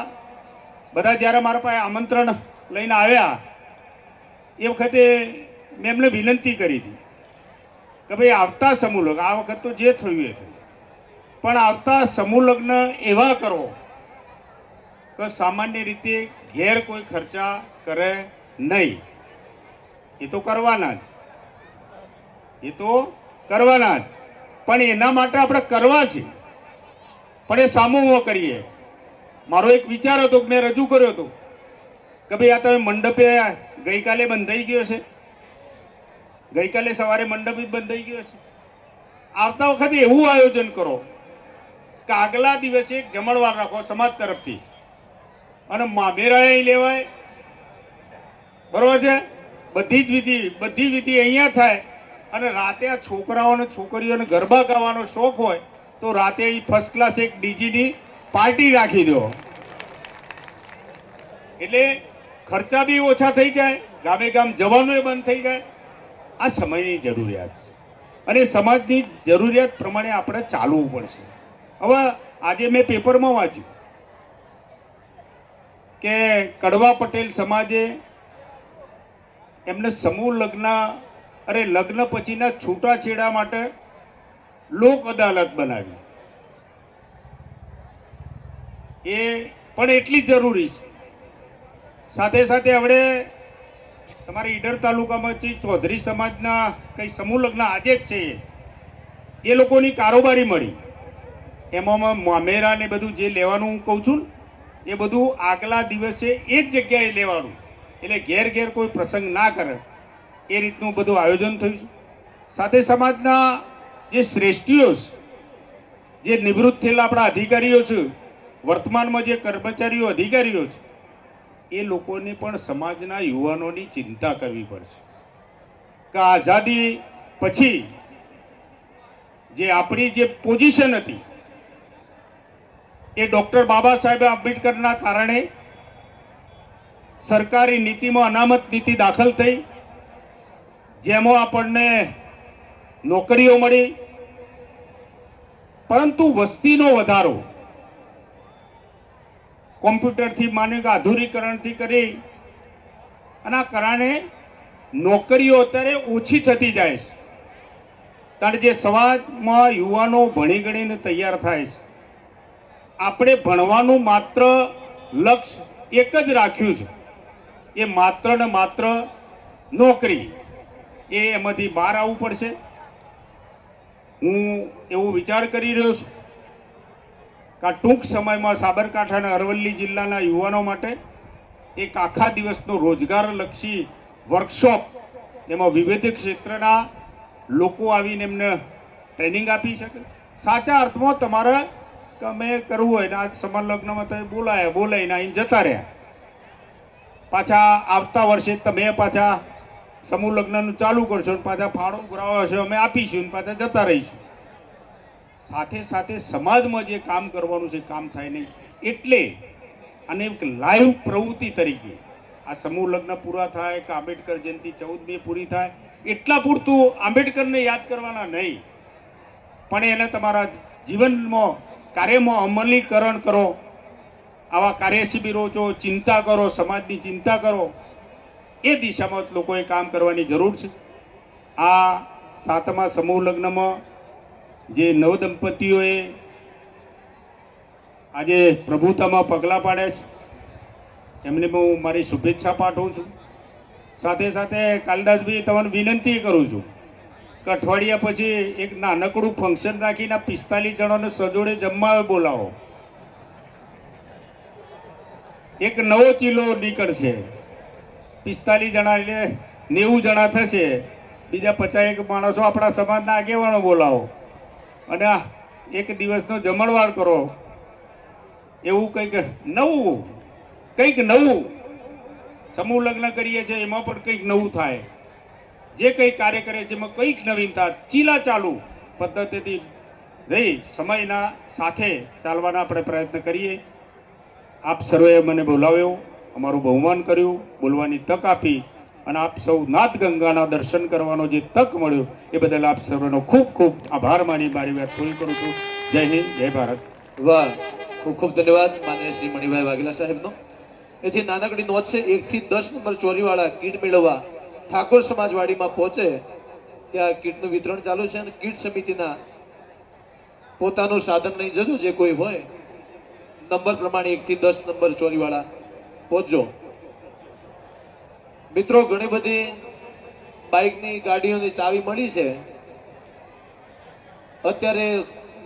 બધા જ્યારે મારા પાસે આમંત્રણ લઈને આવ્યા એ વખતે મેં એમને વિનંતી કરી હતી કે ભાઈ આવતા સમૂહ લગ્ન, આ વખત તો જે થયું એ થયું, પણ આવતા સમૂહ લગ્ન એવા કરો કે સામાન્ય રીતે ઘેર કોઈ ખર્ચા કરે નહીં. એ તો કરવાના જ, પણ એના માટે આપણે કરવા છે, પણ એ સામૂહિક કરીએ. મારો એક વિચાર હતો કે મેં રજૂ કર્યો હતો કે ભાઈ આ તમે મંડપે ગઈકાલે બંધાઈ ગયો છે, ગઈકાલે સવારે મંડપ બંધાઈ ગયો છે. આવતા વખતે એવું આયોજન કરો કે આગલા દિવસે એક જમણવાર રાખો સમાજ તરફથી, અને મામેરા લેવાય, બરોબર છે. બધી વિધિ અહીંયા થાય, અને રાતે આ છોકરાઓને છોકરીઓને ગરબા ગાવાનો શોખ હોય તો રાતે ફર્સ્ટ ક્લાસ એક ડીજીની પાર્ટી રાખી દો, એટલે ખર્ચા બી ઓછા થઈ જાય, ગામે ગામ જવાનું એ બંધ થઈ જાય. આ સમયની જરૂરિયાત છે, અને સમાજની જરૂરિયાત પ્રમાણે આપણે ચાલવું પડશે. હવે આજે મેં પેપરમાં વાંચ્યું કે કડવા પટેલ સમાજે એમને સમૂહ લગ્ન લગ્ન પછીના છૂટાછેડા માટે લોક અદાલત બનાવી. એ પણ એટલી જ જરૂરી છે. સાથે સાથે હવે તમારા ઈડર તાલુકામાંથી ચૌધરી સમાજના કંઈ સમૂહ લગ્ન આજે જ છે, એ લોકોની કારોબારી મળી. એમાં મામેરા ને બધું જે લેવાનું હું કહું છું ને, એ બધું આગલા દિવસે એ જ જગ્યાએ લેવાનું, એટલે ઘેર ઘેર કોઈ પ્રસંગ ના કરે એ રીતનું બધું આયોજન થયું છે. સાથે સમાજના જે શ્રેષ્ઠીઓ છે, જે નિવૃત્ત થયેલા આપણા અધિકારીઓ છે, વર્તમાનમાં જે કર્મચારીઓ અધિકારીઓ છે, એ લોકોને પણ સમાજના યુવાનોની ચિંતા કરવી પડશે કે આઝાદી પછી જે આપણી જે પોઝિશન હતી એ ડૉક્ટર બાબા સાહેબ આંબેડકરના કારણે સરકારી નીતિમાં અનામત નીતિ દાખલ થઈ, જેમાં આપણને નોકરીઓ મળી, પરંતુ વસ્તીનો વધારો કોમ્પ્યુટરથી માની કે આધુનિકરણથી કરી, અને આ કારણે નોકરીઓ અત્યારે ઓછી થતી જાય છે. કારણ જે સમાજમાં યુવાનો ભણી ગણીને તૈયાર થાય છે, આપણે ભણવાનું માત્ર લક્ષ્ય એક જ રાખ્યું છે, એ માત્ર ને માત્ર નોકરી. એ એમાંથી બહાર આવવું પડશે. હું એવો વિચાર કરી રહ્યો છું કે આ ટૂંક સમયમાં સાબરકાંઠા અને અરવલ્લી જિલ્લાના યુવાનો માટે એક આખા દિવસનો રોજગારલક્ષી વર્કશોપ, એમાં વિવિધ ક્ષેત્રના લોકો આવીને એમને ટ્રેનિંગ આપી શકે. સાચા અર્થમાં તમારે તમે કરવું હોય ને આ સમાન લગ્નમાં તમે બોલાવીને આવીને જતા રહ્યા, પાછા આવતા વર્ષે તમે પાછા સમૂહ લગ્નનું ચાલુ કરશો, પાછા ફાળો ઉઘરાવો હશે અમે આપીશું, પાછા જતા રહીશું. સાથે સાથે સમાજમાં જે કામ કરવાનું છે કામ થાય નહીં. એટલે અને એક લાઈવ પ્રવૃત્તિ તરીકે આ સમૂહ લગ્ન પૂરા થાય કે આંબેડકર જયંતિ 14 મે પૂરી થાય, એટલા પૂરતું આંબેડકરને યાદ કરવાના નહીં, પણ એને તમારા જીવનમાં કાર્યમાં અમલીકરણ કરો. આવા કાર્ય શિબિરો જો ચિંતા કરો, સમાજની ચિંતા કરો, એ દિશામાં લોકોએ કામ કરવાની જરૂર છે. આ 7મા સમૂહ લગ્નમાં જે નવદંપતીઓએ આજે પ્રભુતામાં પગલાં પાડ્યા છે, એમને હું મારી શુભેચ્છા પાઠવું છું. સાથે સાથે કાલિદાસભાઈ તમને વિનંતી કરું છું કે અઠવાડિયા પછી એક નાનકડું ફંક્શન રાખીને 45 જણાને સજોડે જમવા બોલાવો. એક નવો ચીલો નીકળશે. 45 જણા એટલે 90 જણા થશે. બીજા 51 માણસો આપણા સમાજના આગેવાનો બોલાવો અને એક દિવસનો જમણવાર કરો. એવું કંઈક નવું સમૂહ લગ્ન કરીએ છીએ, એમાં પણ કંઈક નવું થાય. જે કંઈ કાર્ય કરે છે એમાં કંઈક નવીનતા, ચીલા ચાલુ પદ્ધતિથી રહી સમયના સાથે ચાલવાના આપણે પ્રયત્ન કરીએ. આપ સર્વે મને બોલાવ્યો, અમારું બહુમાન કર્યું, બોલવાની તક આપી, અને આપ સૌ નાથ ગંગાના દર્શન કરવાનો જે તક મળ્યો એ બદલ આપ સર્વનો ખૂબ ખૂબ આભાર માની મારી વાત પૂરી કરું છું. જય હિન્દ, જય ભારત. વાહ, ખૂબ ખૂબ ધન્યવાદ માનનીય શ્રી મણિભાઈ વાઘેલા સાહેબનો. એથી નાનકડી નોંધ છે, 1 થી 10 નંબર ચોરીવાળા કીટ મેળવવા ઠાકોર સમાજવાડીમાં પહોંચે, ત્યાં કીટનું વિતરણ ચાલુ છે, અને કીટ સમિતિના પોતાનું સાધન લઈ જજો જે કોઈ હોય. નંબર પ્રમાણે 1 થી 10 નંબર ચોરીવાળા પહોંચજો. મિત્રો, ઘણી બધી બાઇકની ગાડીઓની ચાવી મળી છે, અત્યારે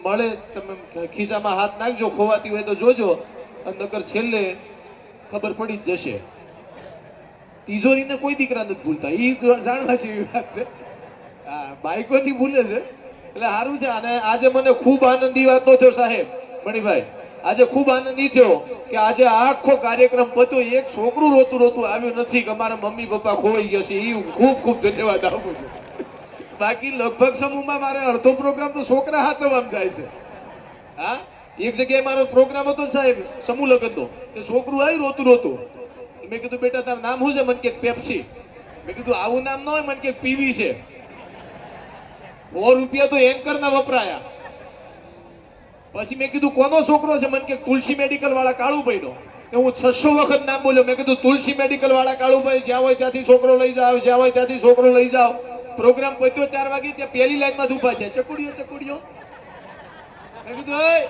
મળે તમે ખીચામાં હાથ નાખજો, ખોવાતી હોય તો જોજો, અને નકર છેલ્લે ખબર પડી જ જશે. તિજોરીને કોઈ દીકરા નથી ભૂલતા, એ જાણવા જેવી વાત છે. હા, બાઈકોથી ભૂલે છે એટલે સારું છે. અને આજે મને ખૂબ આનંદ ઈ વાતનો થયો સાહેબ મણિભાઈ, આજે ખૂબ આનંદ ઈ થયો કે આજે આખો કાર્યક્રમ પત્યો, એક છોકરું રોતું રોતું આવ્યું નથી કે અમારા મમ્મી પપ્પા ખોવાઈ ગયા છે. એ ખૂબ ખૂબ ધન્યવાદ આપું છું. બાકી લગભગ સમૂહમાં મારે અડધો પ્રોગ્રામ તો છોકરા હાચવવામાં જાય છે. હા, એક જગ્યાએ મારો પ્રોગ્રામ હતો સાહેબ સમૂહ લગ્નનો, તે છોકરું આવ્યું રોતું રોતું. મેં કીધું બેટા તારું નામ શું છે? મને કે પેપ્સી. મેં કીધું આવું નામ ન હોય, મને કે પીવી છે. 100 રૂપિયા તો એન્કર ના વપરાયા. પછી મેં કીધું કોનો છોકરો છે? મને કે તુલસી મેડિકલ વાળા કાળુભાઈ નો. હું 600 વખત નામ બોલ્યો. મેં કીધું તુલસી મેડિકલ વાળા કાળુભાઈ, જ્યાં હોય ત્યાંથી છોકરો લઈ જાઓ, જ્યાં હોય ત્યાંથી છોકરો લઈ જાઓ. પ્રોગ્રામ પત્યો 4 વાગે, ત્યાં પહેલી લાઈનમાં ઉભા છે, ચકુડીઓ ચકુડીઓ. મેં કીધું એ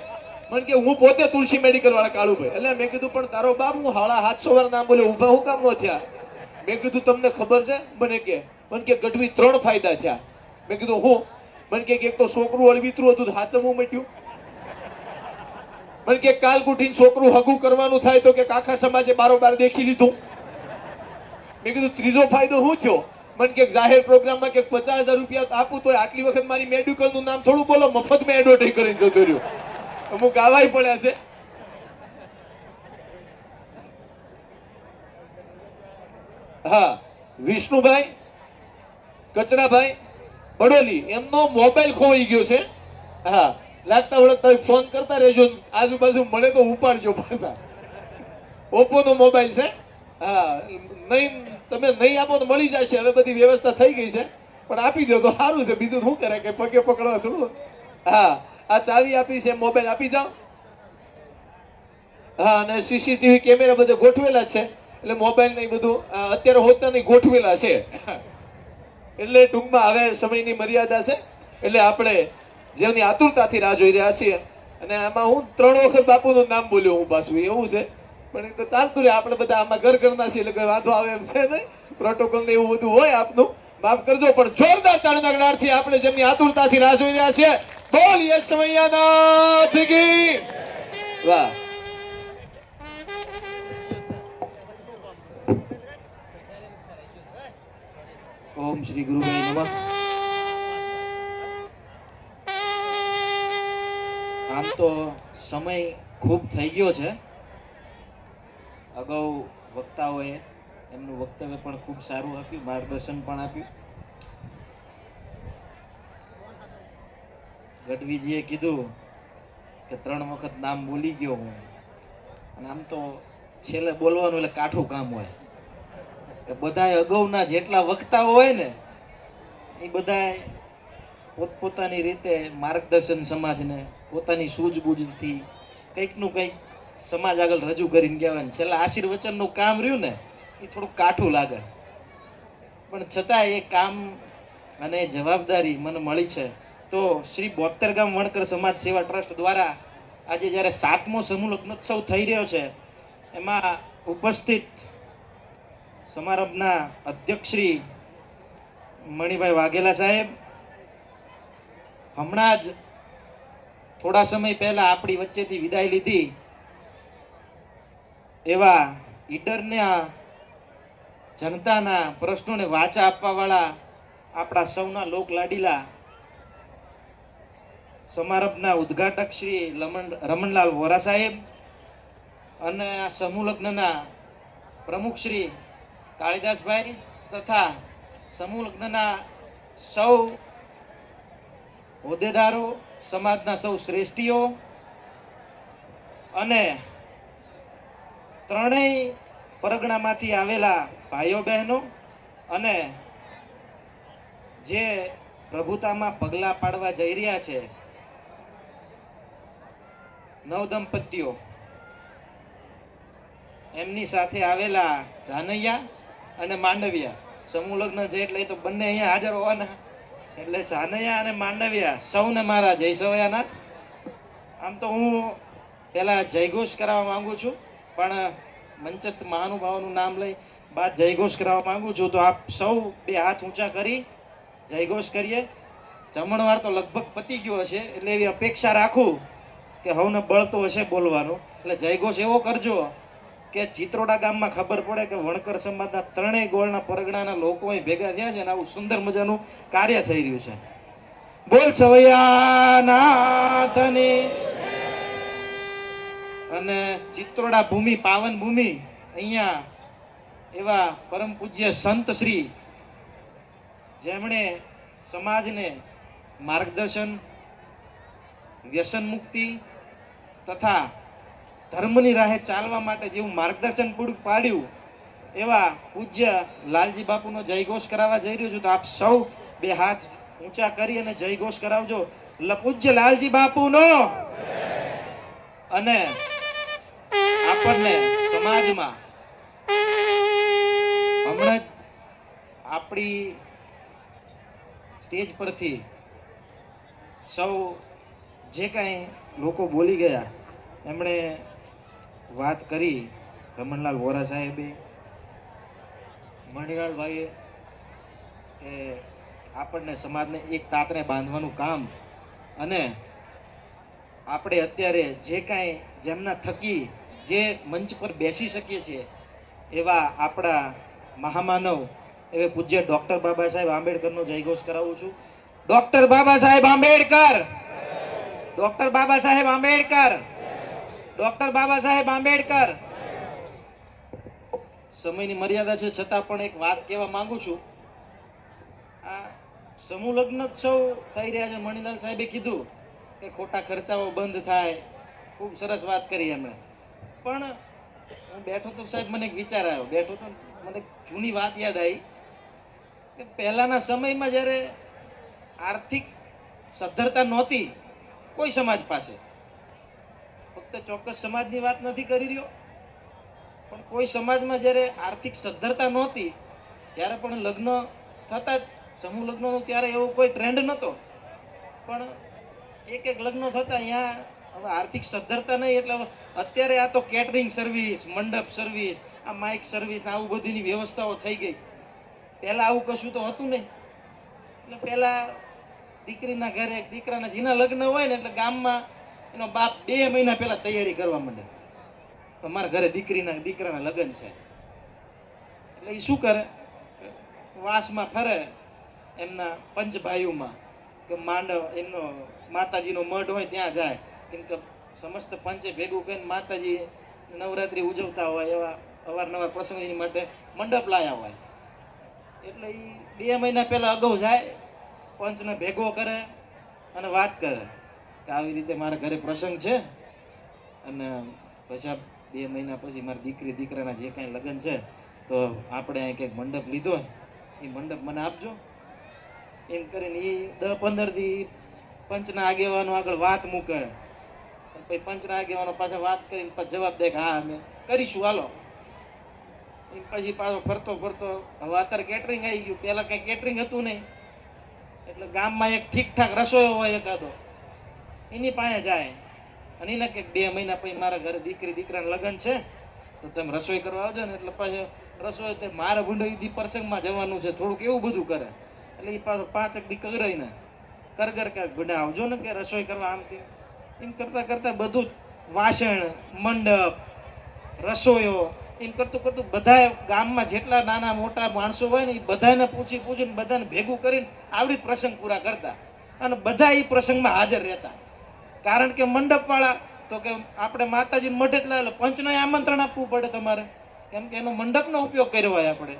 મને કે હું પોતે તુલસી મેડિકલ વાળા કાળુભાઈ. એટલે મેં કીધું પણ તારો બાપ હું 750 વાર નામ બોલ્યો, ઊભા હું કામ ન થયા? મેં કીધું તમને ખબર છે? મને કે ગઢવી 3 ફાયદા થયા. મેં કીધું હું? મને કે એક તો છોકરું અળવિતરું હતું હાચવવું મટ્યું. મને કે કાલ કુઠીને છોકરું હગું કરવાનું થાય તો કે આખા સમાજે બારોબાર દેખી લીધું. મેં કીધું ત્રીજો ફાયદો શું થયો? મને કે જાહેર પ્રોગ્રામમાં કે 50,000 રૂપિયા આપું તો આટલી વખત મારી મેડિકલ નું નામ થોડું બોલો, મફત મેં એડવર્ટાઈઝ કરીને જતો રહ્યો. અમુક આવાય પડ્યા છે. હા, વિષ્ણુભાઈ કચરાભાઈ બડોલી, એમનો મોબાઈલ ખોવાઈ ગયો છે. હા, લાગતા વળગતા ફોન કરતા રહેજો, આજુબાજુ મળે તો ઉપાડજો પાછા. ઓપ્પો નો મોબાઈલ છે. હા, નહીં તમે નહીં આપો તો મળી જશે. હવે બધી વ્યવસ્થા થઈ ગઈ છે, પણ આપી દો તો સારું છે. બીજું શું કરે કે પગે પકડવા થોડું. હા, આ ચાવી આપી છે, મોબાઈલ આપી જાઓ. હા, અને સીસીટીવી કેમેરા બધે ગોઠવેલા છે, એટલે મોબાઈલ ને બધું અત્યારે હોતા નહીં ગોઠવેલા છે. એટલે ટૂંકમાં હવે સમયની મર્યાદા છે, એટલે આપણે જેની આતુરતાથી રાહ જોઈ રહ્યા છીએ. અને આમાં હું 3 વખત બાપુનું નામ બોલ્યો હું પાછું, એવું છે. પણ એ તો ચાલતું રહે, આપણે બધા આમાં ઘરના છીએ એટલે કોઈ વાંધો આવે એમ છે નહીં. પ્રોટોકોલ ને એવું બધું હોય, આપનું માફ કરજો. પણ જોરદાર તાળીના ગળાથી આપણે જેમની આતુરતાથી રાહ જોઈ રહ્યા છીએ, બોલીએ સમયનાથ કી વાહ. ઓમ શ્રી ગુરુદેવ નમઃ. આમ તો સમય ખૂબ થઈ ગયો છે. અગાઉ વક્તાઓએ એમનું વક્તવ્ય પણ ખૂબ સારું આપ્યું, માર્ગદર્શન પણ આપ્યું. ગઢવીજીએ કીધું કે 3 વખત નામ બોલી ગયો હું. અને આમ તો છેલ્લે બોલવાનું એટલે કાઠું કામ હોય. કે બધાય અગાઉના જેટલા વક્તાઓ હોય ને, એ બધાય પોતપોતાની રીતે માર્ગદર્શન સમાજને પોતાની સૂઝબૂઝથી કંઈકનું કંઈક સમાજ આગળ રજૂ કરીને ગયા હોય. છેલ્લા આશીર્વચનનું કામ રહ્યું ને, એ થોડુંક કાઠું લાગે, પણ છતાં એ કામ અને જવાબદારી મને મળી છે. તો શ્રી 72 ગામ વણકર સમાજ સેવા ટ્રસ્ટ દ્વારા આજે જ્યારે 7મો સમૂહ લગ્નોત્સવ થઈ રહ્યો છે, એમાં ઉપસ્થિત સમારંભના અધ્યક્ષ શ્રી મણિભાઈ વાઘેલા સાહેબ, હમણાં જ થોડા સમય પહેલા આપણી વચ્ચેથી વિદાય લીધી એવા ઈડરના જનતાના પ્રશ્નોને વાચા આપવાવાળા આપણા સૌના લોક લાડીલા સમારંભના ઉદ્ઘાટક શ્રી રમણલાલ વોરા સાહેબ અને આ સમૂહ લગ્નના પ્રમુખ શ્રી કાળીદાસભાઈ તથા સમૂહ લગ્નના સૌ હોદ્દેદારો, સમાજના સૌ શ્રેષ્ઠીઓ અને ત્રણેય પરગણામાંથી આવેલા ભાઈઓ બહેનો અને જે પ્રભુતામાં પગલાં પાડવા જઈ રહ્યા છે નવદંપતીઓ, એમની સાથે આવેલા જાનૈયા અને માંડવિયા. સમૂહ લગ્ન છે એટલે એ તો બંને અહીંયા હાજર હોવાના, એટલે જાનૈયા અને માંડવિયા સૌને મારા જય સવયાનાથ. આમ તો હું પહેલા જયઘોષ કરાવવા માંગુ છું, પણ મંચસ્થ મહાનુભાવોનું નામ લઈ બાદ જયઘોષ કરાવવા માંગુ છું. તો આપ સૌ 2 હાથ ઊંચા કરી જયઘોષ કરીએ. જમણવાર તો લગભગ પતી ગયો હશે, એટલે એવી અપેક્ષા રાખું કે હવને બળતો હશે બોલવાનું. એટલે જયઘોષ એવો કરજો કે ચિત્રોડા ગામમાં ખબર પડે કે વણકર સમાજના ત્રણેય ગોળના પરગણાના લોકો અહીં ભેગા થયા છે અને આવું સુંદર મજાનું કાર્ય થઈ રહ્યું છે. બોલ સવૈયા નાથની. અને ચિત્રોડા ભૂમિ, પાવન ભૂમિ, અહીંયા એવા પરમ પૂજ્ય સંત શ્રી જેમણે સમાજને માર્ગદર્શન, વ્યસન મુક્તિ તથા ધર્મની રાહે ચાલવા માટે જેવું માર્ગદર્શન પૂરું પાડ્યું એવા પૂજ્ય લાલજી બાપુનો જયઘોષ કરાવવા જઈ રહ્યો છું. તો આપ સૌ બે હાથ ઊંચા કરી અને જયઘોષ કરાવજો. પૂજ્ય લાલજી બાપુનો. અને આપણને સમાજમાં હમણાં જ આપણી સ્ટેજ પરથી સૌ જે કાંઈ લોકો બોલી ગયા એમણે વાત કરી, રમણલાલ વોરા સાહેબે, મણિલાલભાઈએ, કે આપણને સમાજને એક તાતરે બાંધવાનું કામ અને આપણે અત્યારે જે કાંઈ જેમના થકી જે મંચ પર બેસી શકીએ છીએ એવા આપણા મહામાનવ એવે પૂજ્ય ડૉક્ટર બાબા સાહેબ આંબેડકરનો જયઘોષ કરાવું છું. Doctor Baba Saheb Ambedkar, doctor Baba Saheb Ambedkar, doctor Baba Saheb Ambedkar. સમયની મર્યાદા છે છતાં પણ એક વાત કહેવા માંગુ છું. આ સમૂહ લગ્નોત્સવ થઈ રહ્યા છે. મણિલાલ સાહેબે કીધું કે ખોટા ખર્ચાઓ બંધ થાય, ખૂબ સરસ વાત કરી એમણે. પણ હું બેઠો તો સાહેબ મને એક વિચાર આવ્યો, બેઠો તો મને જૂની વાત યાદ આવી કે પહેલાંના સમયમાં જ્યારે આર્થિક સદ્ધરતા નહોતી કોઈ સમાજ પાસે, ફક્ત ચોક્કસ સમાજની વાત નથી કરી રહ્યો, પણ કોઈ સમાજમાં જ્યારે આર્થિક સદ્ધરતા નહોતી ત્યારે પણ લગ્ન થતા જ સમૂહ લગ્નનો ત્યારે એવો કોઈ ટ્રેન્ડ નહોતો. પણ એક લગ્ન થતા અહીંયા હવે આર્થિક સદ્ધરતા નહીં એટલે અત્યારે આ તો કેટરિંગ સર્વિસ, મંડપ સર્વિસ, આ માઇક સર્વિસ ને આવું બધીની વ્યવસ્થાઓ થઈ ગઈ. પહેલાં આવું કશું તો હતું નહીં. એટલે પહેલાં દીકરીના ઘરે દીકરાના જેના લગ્ન હોય ને એટલે ગામમાં એનો બાપ 2 મહિના પહેલાં તૈયારી કરવા માંડે, તો મારા ઘરે દીકરાના લગ્ન છે. એટલે એ શું કરે, વાસમાં ફરે એમના પંચભાઈઓમાં કે માંડવ એમનો માતાજીનો મઢ હોય ત્યાં જાય, કેમ કે સમસ્ત પંચે ભેગું કરીને માતાજી નવરાત્રિ ઉજવતા હોય એવા અવારનવાર પ્રસંગની માટે મંડપ લાયા હોય. એટલે એ 2 મહિના પહેલાં અગાઉ જાય, પંચને ભેગો કરે અને વાત કરે કે આવી રીતે મારા ઘરે પ્રસંગ છે અને પછી 2 મહિના પછી મારી દીકરાના જે કાંઈ લગ્ન છે તો આપણે અહીં કંઈક મંડપ લીધો, એ મંડપ મને આપજો. એમ કરીને એ 10-15 દી પંચના આગેવાનો આગળ વાત મૂકે, પછી પંચના આગેવાનો પાછા વાત કરીને પછી જવાબ દે કે હા અમે કરીશું હાલો. એમ પછી પાછો ફરતો હવે અત્યારે કેટરિંગ આવી ગયું, પહેલાં કંઈ કેટરિંગ હતું નહીં. એટલે ગામમાં એક ઠીકઠાક રસોઈ હોય એકાદો, એની પાસે જાય અને એને કંઈક 2 મહિના પછી મારા ઘરે દીકરાના લગ્ન છે તો તમે રસોઈ કરવા આવજો ને. એટલે પાછું રસોઈ તે મારા ભૂંડો એ દી પ્રસંગમાં જવાનું છે, થોડુંક એવું બધું કરે. એટલે એ પાછો 5 દી કગરાઈને કરગર ક્યાંક ભૂંડા આવજો ને કે રસોઈ કરવા આમ તેમ. એમ કરતાં બધું વાસણ, મંડપ, રસોઈઓ એમ કરતું બધા ગામમાં જેટલા નાના મોટા માણસો હોય ને એ બધાને પૂછીને બધાને ભેગું કરીને આવી પ્રસંગ પૂરા કરતા અને બધા એ પ્રસંગમાં હાજર રહેતા. કારણ કે મંડપવાળા તો કે આપણે માતાજીને મઢે જ લાવે, પંચને આમંત્રણ આપવું પડે તમારે, કેમ કે એનો મંડપનો ઉપયોગ કર્યો હોય. આપણે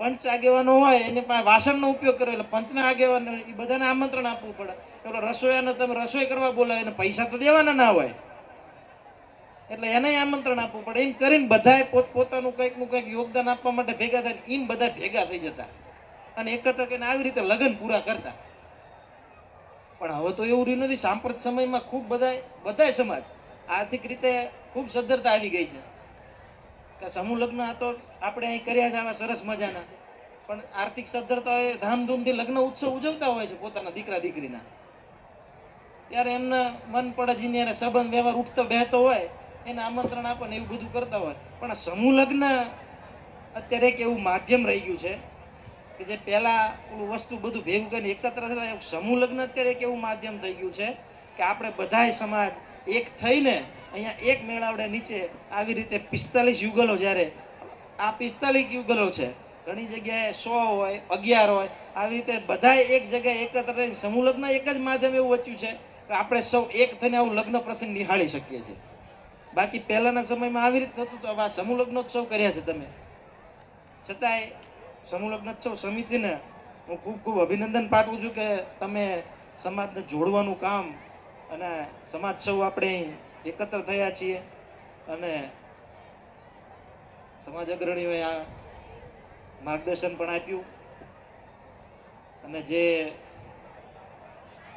પંચ આગેવાનો હોય એની પાસે વાસણનો ઉપયોગ કર્યો એટલે પંચના આગેવાનો એ બધાને આમંત્રણ આપવું પડે. પેલો રસોઈયાને તમે રસોઈ કરવા બોલાવે એને પૈસા તો દેવાના ના હોય એટલે એને આમંત્રણ આપવું પડે. એમ કરીને બધાએ પોતપોતાનું કંઈકનું કંઈક યોગદાન આપવા માટે ભેગા થાય, એમ બધા ભેગા થઈ જતા અને એકત્ર કરીને આવી રીતે લગ્ન પૂરા કરતા. પણ હવે તો એવું રહ્યું નથી. સાંપ્રત સમયમાં ખૂબ બધાય સમાજ આર્થિક રીતે ખૂબ સદ્ધરતા આવી ગઈ છે કે સમૂહ લગ્ન આ તો આપણે અહીં કર્યા છે આવા સરસ મજાના, પણ આર્થિક સદ્ધરતા એ ધામધૂમથી લગ્ન ઉત્સવ ઉજવતા હોય છે પોતાના દીકરીના. ત્યારે એમના મન પડે જેની એને સંબંધ વ્યવહાર ઉઠતો બેહતો હોય એને આમંત્રણ આપે ને એવું બધું કરતા હોય. પણ સમૂહ લગ્ન અત્યારે એક એવું માધ્યમ રહી ગયું છે કે જે પહેલા પેલું વસ્તુ બધું ભેગું કરીને એકત્ર થતા એક સમૂહ લગ્ન અત્યારે એક એવું માધ્યમ થઈ ગયું છે કે આપણે બધાય સમાજ એક થઈને અહીંયા એક મેળાવડે નીચે આવી રીતે 45 યુગલો જ્યારે આ 45 યુગલો છે, ઘણી જગ્યાએ 100 હોય 11 હોય, આવી રીતે બધાય એક જગ્યાએ એકત્ર થઈને સમૂહ લગ્ન એક જ માધ્યમ એવું વચ્યું છે કે આપણે સૌ એક થઈને આવું લગ્ન પ્રસંગ નિહાળી શકીએ છીએ. બાકી પહેલાના સમયમાં આવી રીતે થતું તો આ સમૂહ લગ્નોત્સવ કર્યા છે તમે, છતાંય સમૂહ લગ્નોત્સવ સમિતિને હું ખૂબ ખૂબ અભિનંદન પાઠવું છું કે તમે સમાજને જોડવાનું કામ અને સમાજ સૌ આપણે એકત્ર થયા છીએ અને સમાજ અગ્રણીઓએ આ માર્ગદર્શન પણ આપ્યું અને જે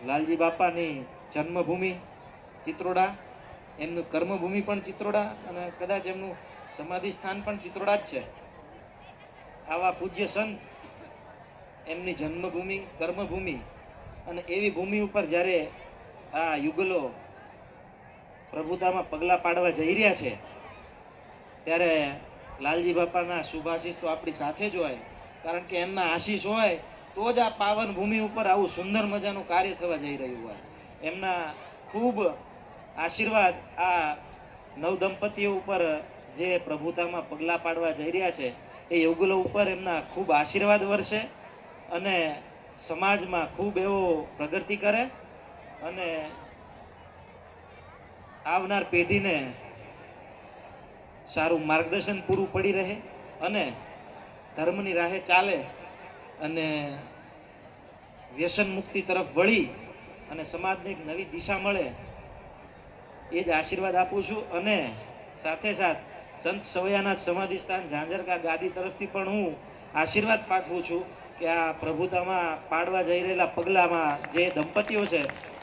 લાલજી બાપાની જન્મભૂમિ ચિત્રોડા, એમનું કર્મભૂમિ પણ ચિત્રોડા અને કદાચ એમનું સમાધિ સ્થાન પણ ચિત્રોડા જ છે. આવા પૂજ્ય સંત એમની જન્મભૂમિ કર્મભૂમિ અને એવી ભૂમિ ઉપર જ્યારે આ યુગલો પ્રભુતામાં પગલાં પાડવા જઈ રહ્યા છે ત્યારે લાલજી બાપાના શુભાશીષ તો આપણી સાથે જ હોય, કારણ કે એમના આશીષ હોય તો જ આ પાવન ભૂમિ ઉપર આવું સુંદર મજાનું કાર્ય થવા જઈ રહ્યું હોય. એમના ખૂબ આશીર્વાદ આ નવદંપતીઓ ઉપર જે પ્રભુતામાં પગલાં પાડવા જઈ રહ્યા છે એ યુગલો ઉપર એમના ખૂબ આશીર્વાદ વરસે અને સમાજમાં ખૂબ એવો પ્રગતિ કરે અને આવનાર પેઢીને સારું માર્ગદર્શન પૂરું પડી રહે અને ધર્મની રાહે ચાલે અને વ્યસન મુક્તિ તરફ વળી અને સમાજને એક નવી દિશા મળે એ જ આશીર્વાદ આપું છું. અને સાથે સાથ સંત સવૈયાનાથ સમાધિ સ્થાન ઝાંઝરકા ગાદી તરફથી પણ હું આશીર્વાદ પાઠવું છું કે આ પ્રભુતામાં પાડવા જઈ રહેલા પગલામાં જે દંપતીઓ છે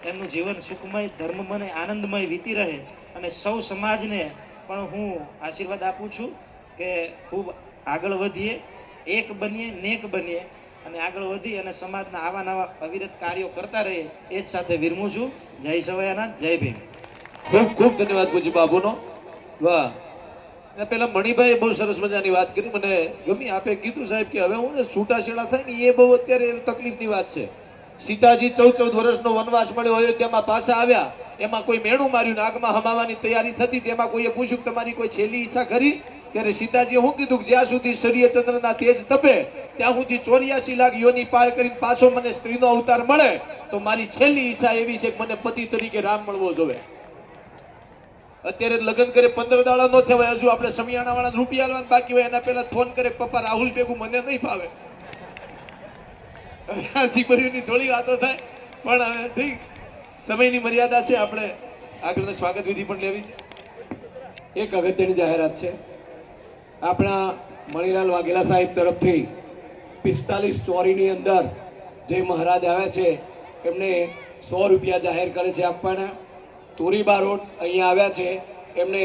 એમનું જીવન સુખમય ધર્મમય અને આનંદમય વીતી રહે અને સૌ સમાજને પણ હું આશીર્વાદ આપું છું કે ખૂબ આગળ વધીએ, એક બનીએ, નેક બનીએ અને આગળ વધી અને સમાજના આવા નવા અવિરત કાર્યો કરતા રહીએ એ જ સાથે વિરમું છું. જય સવૈયાનાથ, જય ભીમ. ખૂબ ખૂબ ધન્યવાદ પૂજ્ય બાબુનો. વાહ. અને પેલા મણિભાઈ બહુ સરસ મજાની વાત કરી, મને ગમી. આપે કીધું સાહેબ કે હવે હું છૂટાછેડા થાય ને એ બહુ અત્યારે તકલીફની વાત છે. સીતાજી 14 વર્ષનો વનવાસ મળ્યો અયોધ્યામાં પાછા આવ્યા, એમાં કોઈ મેણું માર્યું, નાગમાં હમાવાની તૈયારી થતી, તેમાં કોઈએ પૂછ્યું કે તમારી કોઈ છેલ્લી ઈચ્છા ખરી? ત્યારે સીતાજીએ શું કીધું કે જ્યાં સુધી સૂર્યચંદ્રના તેજ તપે ત્યાં સુધી 84 લાખ યોની પાર કરીને પાછો મને સ્ત્રીનો અવતાર મળે તો મારી છેલ્લી ઈચ્છા એવી છે કે મને પતિ તરીકે રામ મળવો જોઈએ. અત્યારે લગ્ન કરે 15 દાડા ન થવાય, હજુ આપણે સમિયાણા વાળા રૂપિયા આલવાના બાકી હોય એના પહેલા ફોન કરે પપ્પા રાહુલ ભેગું મને નહીં ફાવે. સિબરીની થોડી વાતો થાય પણ હવે ઠીક, સમયની મર્યાદા છે. આપણે આગળના સ્વાગત વિધિ પણ લેવી છે. એક અગત્યની જાહેરાત છે. આપણા મણિલાલ વાઘેલા સાહેબ તરફથી 45 ચોરીની અંદર જે મહારાજ આવ્યા છે એમને 100 રૂપિયા જાહેર કરે છે આપવાના. તુરીબા રોડ અહીંયા આવ્યા છે એમને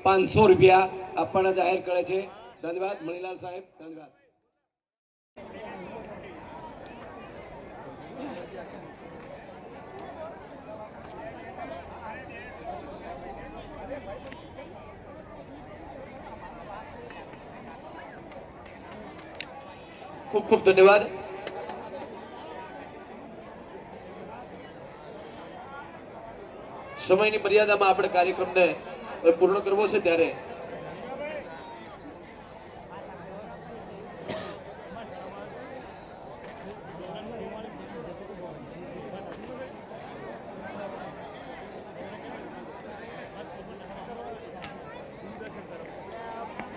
500 રૂપિયા આપવાના જાહેર કરે છે. ધન્યવાદ મણિલાલ સાહેબ, ધન્યવાદ. ખૂબ ખૂબ ધન્યવાદ. સમયની મર્યાદામાં આપણે કાર્યક્રમને પૂર્ણ કરવો છે ત્યારે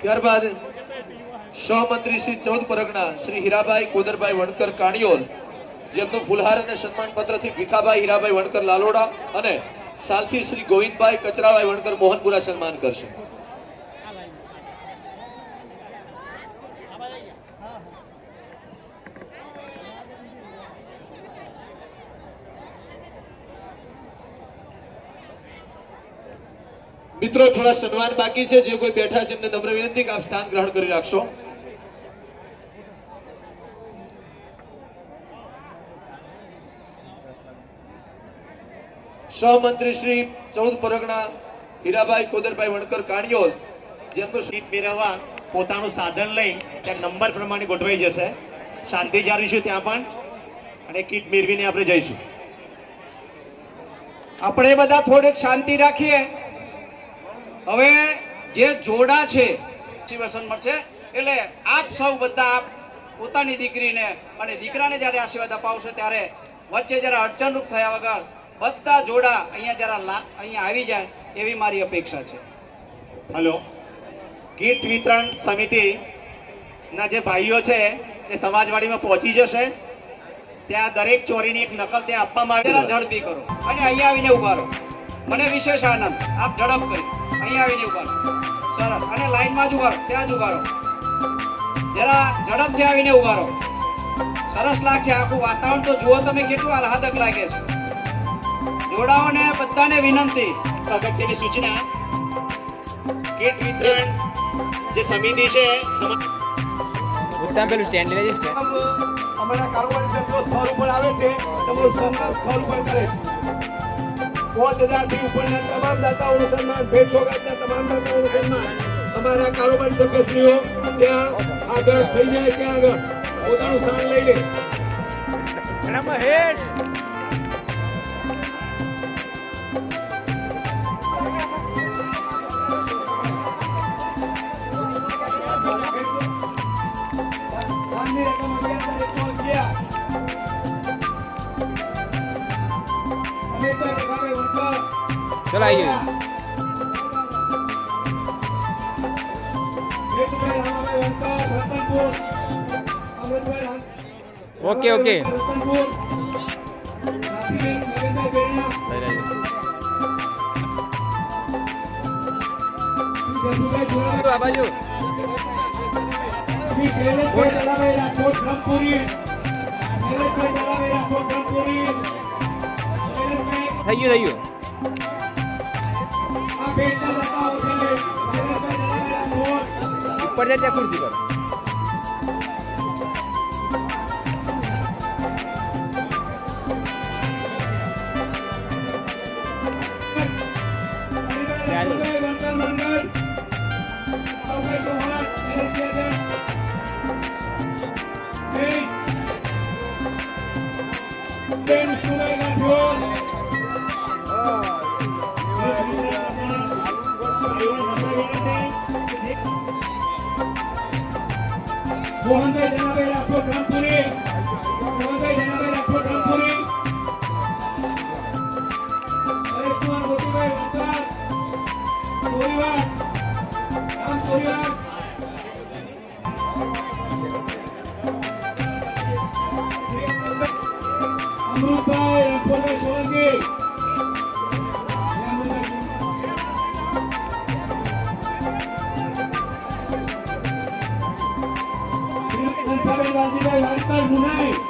ત્યારબાદ સહમંત્રી શ્રી 14 પરગણા શ્રી હીરાભાઈ કોદરભાઈ વણકર કાણિયોલ, જેમનું ફુલહાર અને સન્માન પત્રથી ભીખાભાઈ હીરાભાઈ વણકર લાલોડા અને સાલથી શ્રી ગોવિંદભાઈ કચરાભાઈ વણકર મોહનપુરા સન્માન કરશે. મિત્રો થોડા સન્માન બાકી છે, જે કોઈ બેઠા છે એમને નમ્ર વિનંતી કે આપ સ્થાન ગ્રહણ કરી રાખશો. સહમંત્રી શ્રી 14 પરગણા હીરાભાઈ કોદરભાઈ વણકર કાણિયોલ, જેમનું સીટ મેળવવા પોતાનું સાધન લઈ ત્યાં નંબર પ્રમાણે ગોઠવાઈ જશે. શાંતિ જાળવીશું ત્યાં પણ, અને કીટ મેળવીને આપણે જઈશું. આપણે બધા થોડીક શાંતિ રાખીએ. હવે જે જોડા છે આશીર્વાદ મળશે, એટલે આપ સૌ બધા આપ પોતાની દીકરીને અને દીકરાને જ્યારે આશીર્વાદ અપાવશો ત્યારે વચ્ચે જરા અડચણરૂપ થયા વગર બધા જોડા અહીંયા આવી જાય એવી મારી અપેક્ષા છે. હલો, કીટ વિતરણ સમિતિના જે ભાઈઓ છે એ સમાજવાડીમાં પહોંચી જશે. ત્યાં દરેક ચોરીની એક નકલ ત્યાં આપવામાં જરા આવી. ઝડપી કરો અને અહીંયા આવીને ઉભા રહો. મને વિશેષ આનંદ, આપ ઝડપ કરી અહીંયા આવીને ઉભા રહો. સરસ, અને લાઈનમાં જ ઉભા રહો, ત્યાં જ ઉભા રહો. જરા ઝડપથી આવીને ઉભા રહો. સરસ લાગશે આખું વાતાવરણ તો જુઓ તમે, કેટલું આહલાદક લાગે છે. જોડાઓને બધાને વિનંતી, અગત્યની સૂચના, કીટ વિતરણ જે સમિતિ છે પેલું સ્ટેન્ડ લઈ જશે. અમારા કારોબારી સભ્યો સ્થળ ઉપર આવે છે, તમારું સન્માન સ્થળ ઉપર કરે છે. 5000 થી ઉપરના તમામ દાતાઓનું સન્માન, ભેટ સોગાદના તમામ દાતાઓનું સન્માન. અમારા કારોબારી સભ્યશ્રીઓ ત્યાં આગળ થઈ જાય, ત્યાં આગળ પોતાનું સ્થાન લઈ લે. ચલો આવી ગયું. ઓકે ઓકે લઈ લેજો. આ બાજુ થઈ ગયું. ઉપર જાય ત્યાં ખુરશી પર. મોહનભાઈ જનાભાઈ રાઠોડ રામપુરી, મોહનભાઈ જનાભાઈ રાઠોડ રામપુરી, હરેશકુમાર મોતીભાઈ વંકાર, કોરીવાર, રામ કોરીવાર, અમૃતભાઈ રાઠોડભાઈ સોલંકી,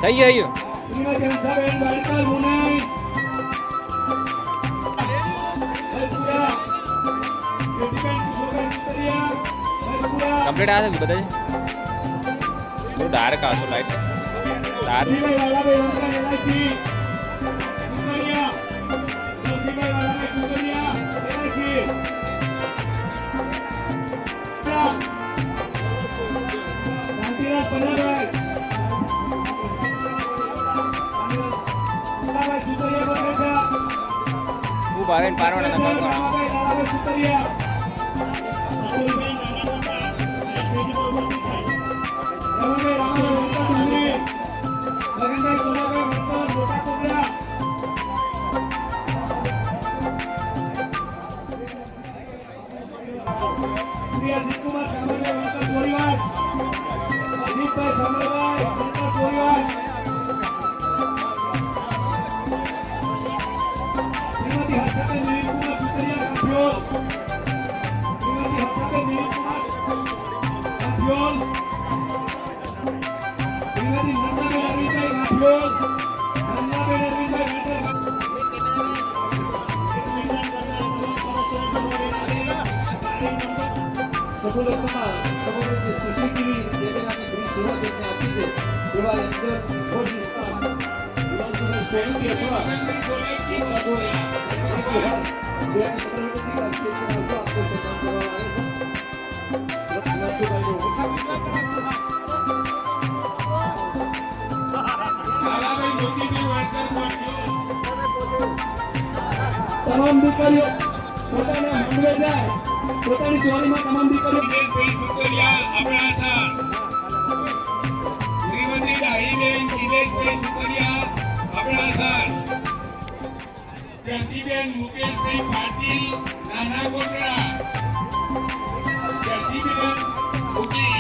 થઈ ગયું. કમ્પ્લીટ આ છે બધા. થોડું ડાર્ક આવતો લાઈટ ડાર્ક. બારે પારવાના તમામ દીકરીઓ પોતાના માંડવે જાય પોતાની ચોરીમાં તમામ દીકરીઓ શ્રીમતી ડાહીબેન દિનેશભાઈ સુતરિયા અબડાસા, જસીબેન મુકેશભાઈ પાટીલ નાના કોટડા, જસીબેન ઉકી,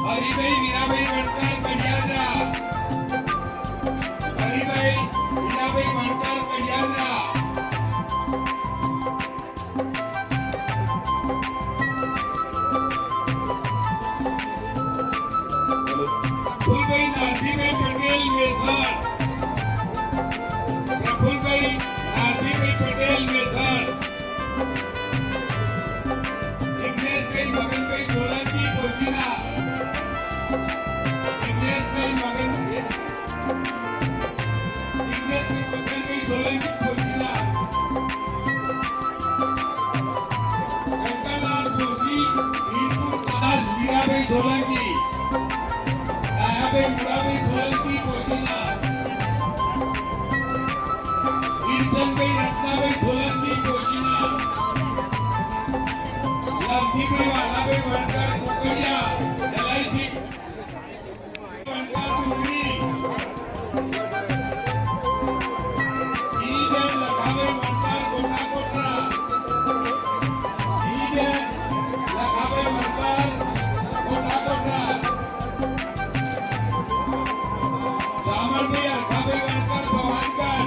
હરિભાઈ વીરાભાઈ વણકર કડિયાદરા, હરિભાઈ વીરાભાઈ વણકર કડિયાદરા, ફૂલભાઈ નાથીભાઈ પટેલ મેસર, પ્રફુલભાઈ નાથીભાઈ પટેલ મેસર, જિગ્નેશભાઈ મગનભાઈ સોલંકી કોચીના, જિગ્નેશભાઈ મગનભાઈ સોલંકી કોચીના, શંકરલાલ જોશી વીરપુર દાસ વીરાભાઈ સોલંકી, મુરાભાઈ સોલંકી કોચીના, વીરચંદભાઈ રત્નાભાઈ સોલંકી કોચીના, લવજીભાઈ વાલાભાઈ વણકર કુકડિયા LIC વણકર કુકડી, ઈબેન લખાભાઈ વણકર કોટા કોટરા, ઈબેન લખાભાઈ વણકર કોટા કોટરા, સામળભાઈ અરખાભાઈ વણકર ભવાનકર,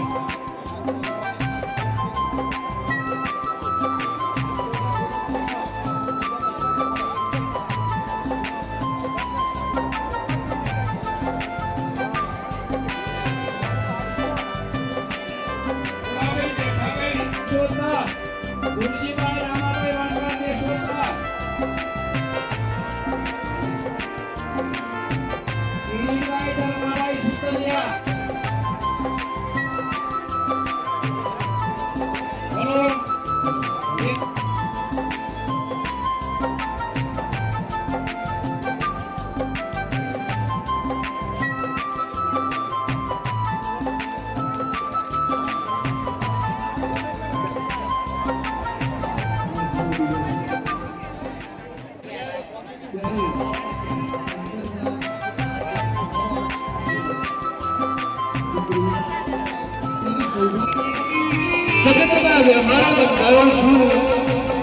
ગુરજીભાઈ રામાભાઈ વણકર દેશોતા, દિલીપભાઈ ધર્માભાઈ સુતરિયા, બોલો જગતના વ્યવહાર બંધાયો છું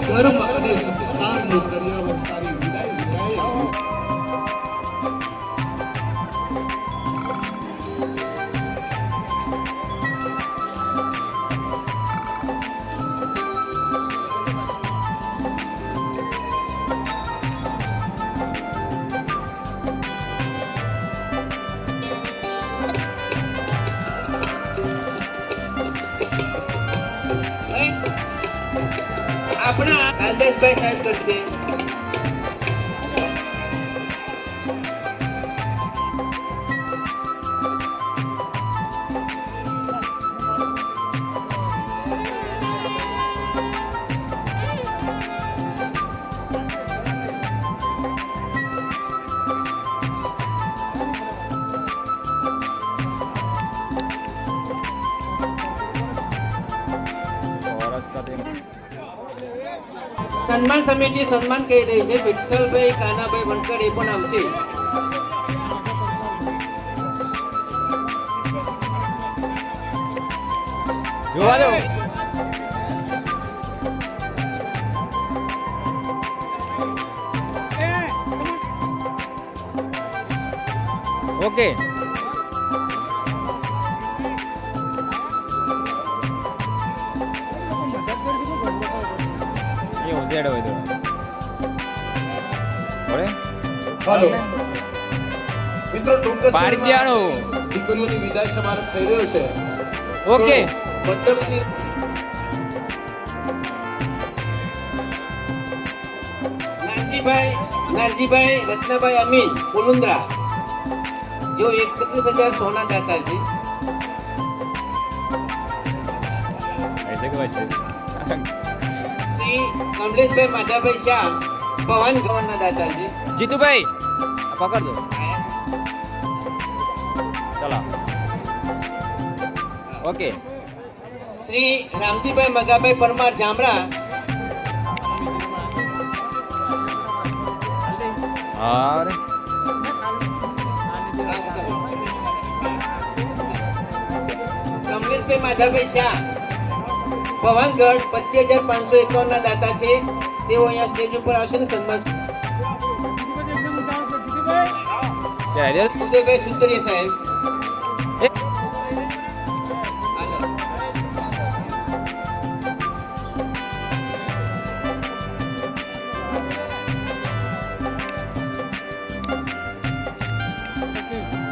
કર્મ અને સંસ્કારનો કર્યાવર તારી વિદાય વિદાય આપણા રાજેશભાઈ સાહેબ કરશે. સન્માન સમિતિ સન્માન કહી રહી છે. વિઠ્ઠલભાઈ કાનાભાઈ વણકર એ પણ આવશે. જોવા દો. ઓકે એ ઉજેડ હોય તો ઓરે હાલો મિત્રો, ટૂંક જ પાડી દેવાનું. દીકરીઓની વિદાય સમારંભ થઈ રહ્યો છે. ઓકે તો મંડપની નાનજીભાઈ રત્નાભાઈ અમીન પુલુંદ્રા जो 31,000 सोना दाता છે. ऐसे के वैसे શ્રી કમલેશભાઈ માધાભાઈ શાહ ભવાન ગવનના દાતા છે. जीतू भाई पकड़ दो चला ઓકે શ્રી રામજીભાઈ મગાભાઈ પરમાર જામરા, और કમલેશભાઈ માધાભાઈ શાહ ભવાનગઢ 25,551 ના દાતા છે. તેઓ અહીંયા સ્ટેજ ઉપર આવશે ને સન્માન. क्या है ઉદયભાઈ સુતરિયા સાહેબ,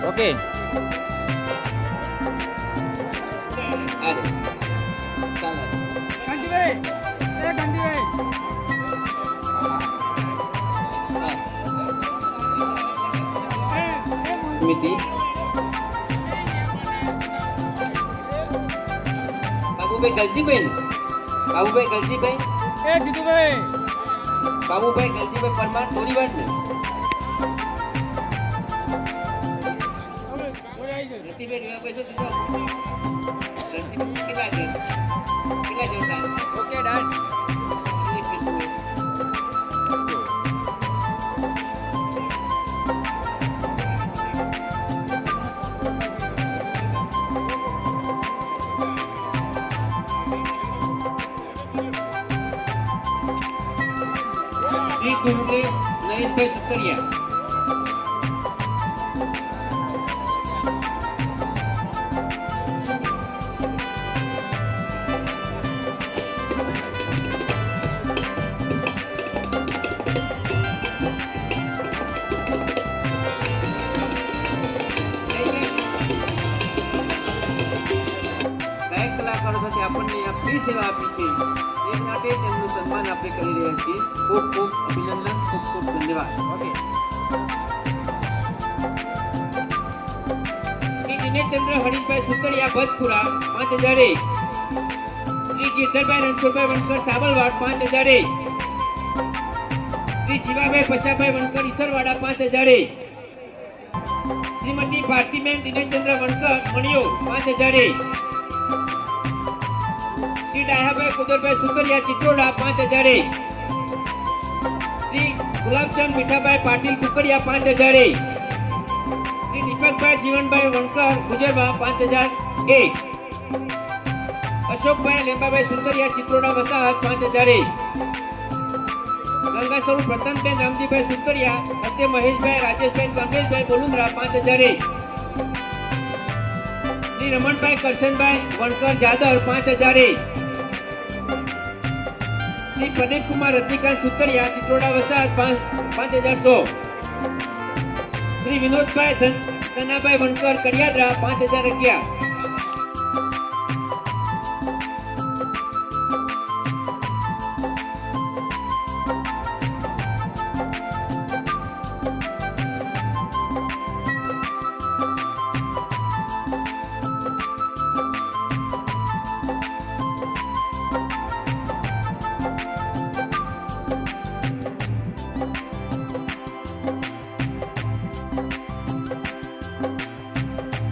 ओके આલે. ચાલો. સમિતિ બાબુભાઈ ગલજીભાઈ ને બાબુભાઈ ગલજીભાઈ બાબુભાઈ ગલજીભાઈ પરમાર થોરીવાડ ને રતિભાઈ રેવાભાઈ શું કીધું? રતિભાઈ કેટલા જોરદાર. ओके डन શ્રી કુંડલે નરેશભાઈ સુતરિયા, ગાયક કલાકારો સાથે આપણને આપણી સેવા આપી છે એ માટે તેમનું સન્માન આપણે કરી રહ્યા છીએ. ખૂબ ખૂબ અભિનંદન, ખૂબ ખૂબ ધન્યવાદ. ओके શ્રી દિનેશચંદ્ર હરીશભાઈ સુતરિયા ભજપુરા 5,000. શ્રી ગિરધરભાઈ રણછોડભાઈ વણકર સાબલવાડ 5,000. શ્રી જીવાભાઈ પશાભાઈ વણકર ઈસરવાડા 5,000. શ્રીમતી ભારતીબેન દિનેશચંદ્ર વણકર મણિયો 5,000. શ્રી ડાયાભાઈ કુદરભાઈ સુતરિયા ચિત્રોડા 5,000. શ્રી ગુલાબચંદ મીઠાભાઈ પાટીલ કુકડિયા 5,000. શ્રી દીપકભાઈ જીવનભાઈ વણકર ગુજરવા 5,001. અશોકભાઈ લેંબાભાઈ સુતરિયા ચિત્રોડા વસાહત 5,000. ગંગા સ્વરૂપ રતનબેન રામજીભાઈ સુતરિયા હસ્તે મહેશભાઈ રાજેશભાઈ કમલેશભાઈ બોલુંદ્રા 5,000. શ્રી રમણભાઈ કરશનભાઈ વણકર જાદર 5,000. શ્રી પ્રદીપકુમાર રજનીકાંત સુતરિયા ચિત્રોડા વસાહત 5,100. શ્રી વિનોદભાઈ ધનાભાઈ વણકર કડિયાદરા 5,011.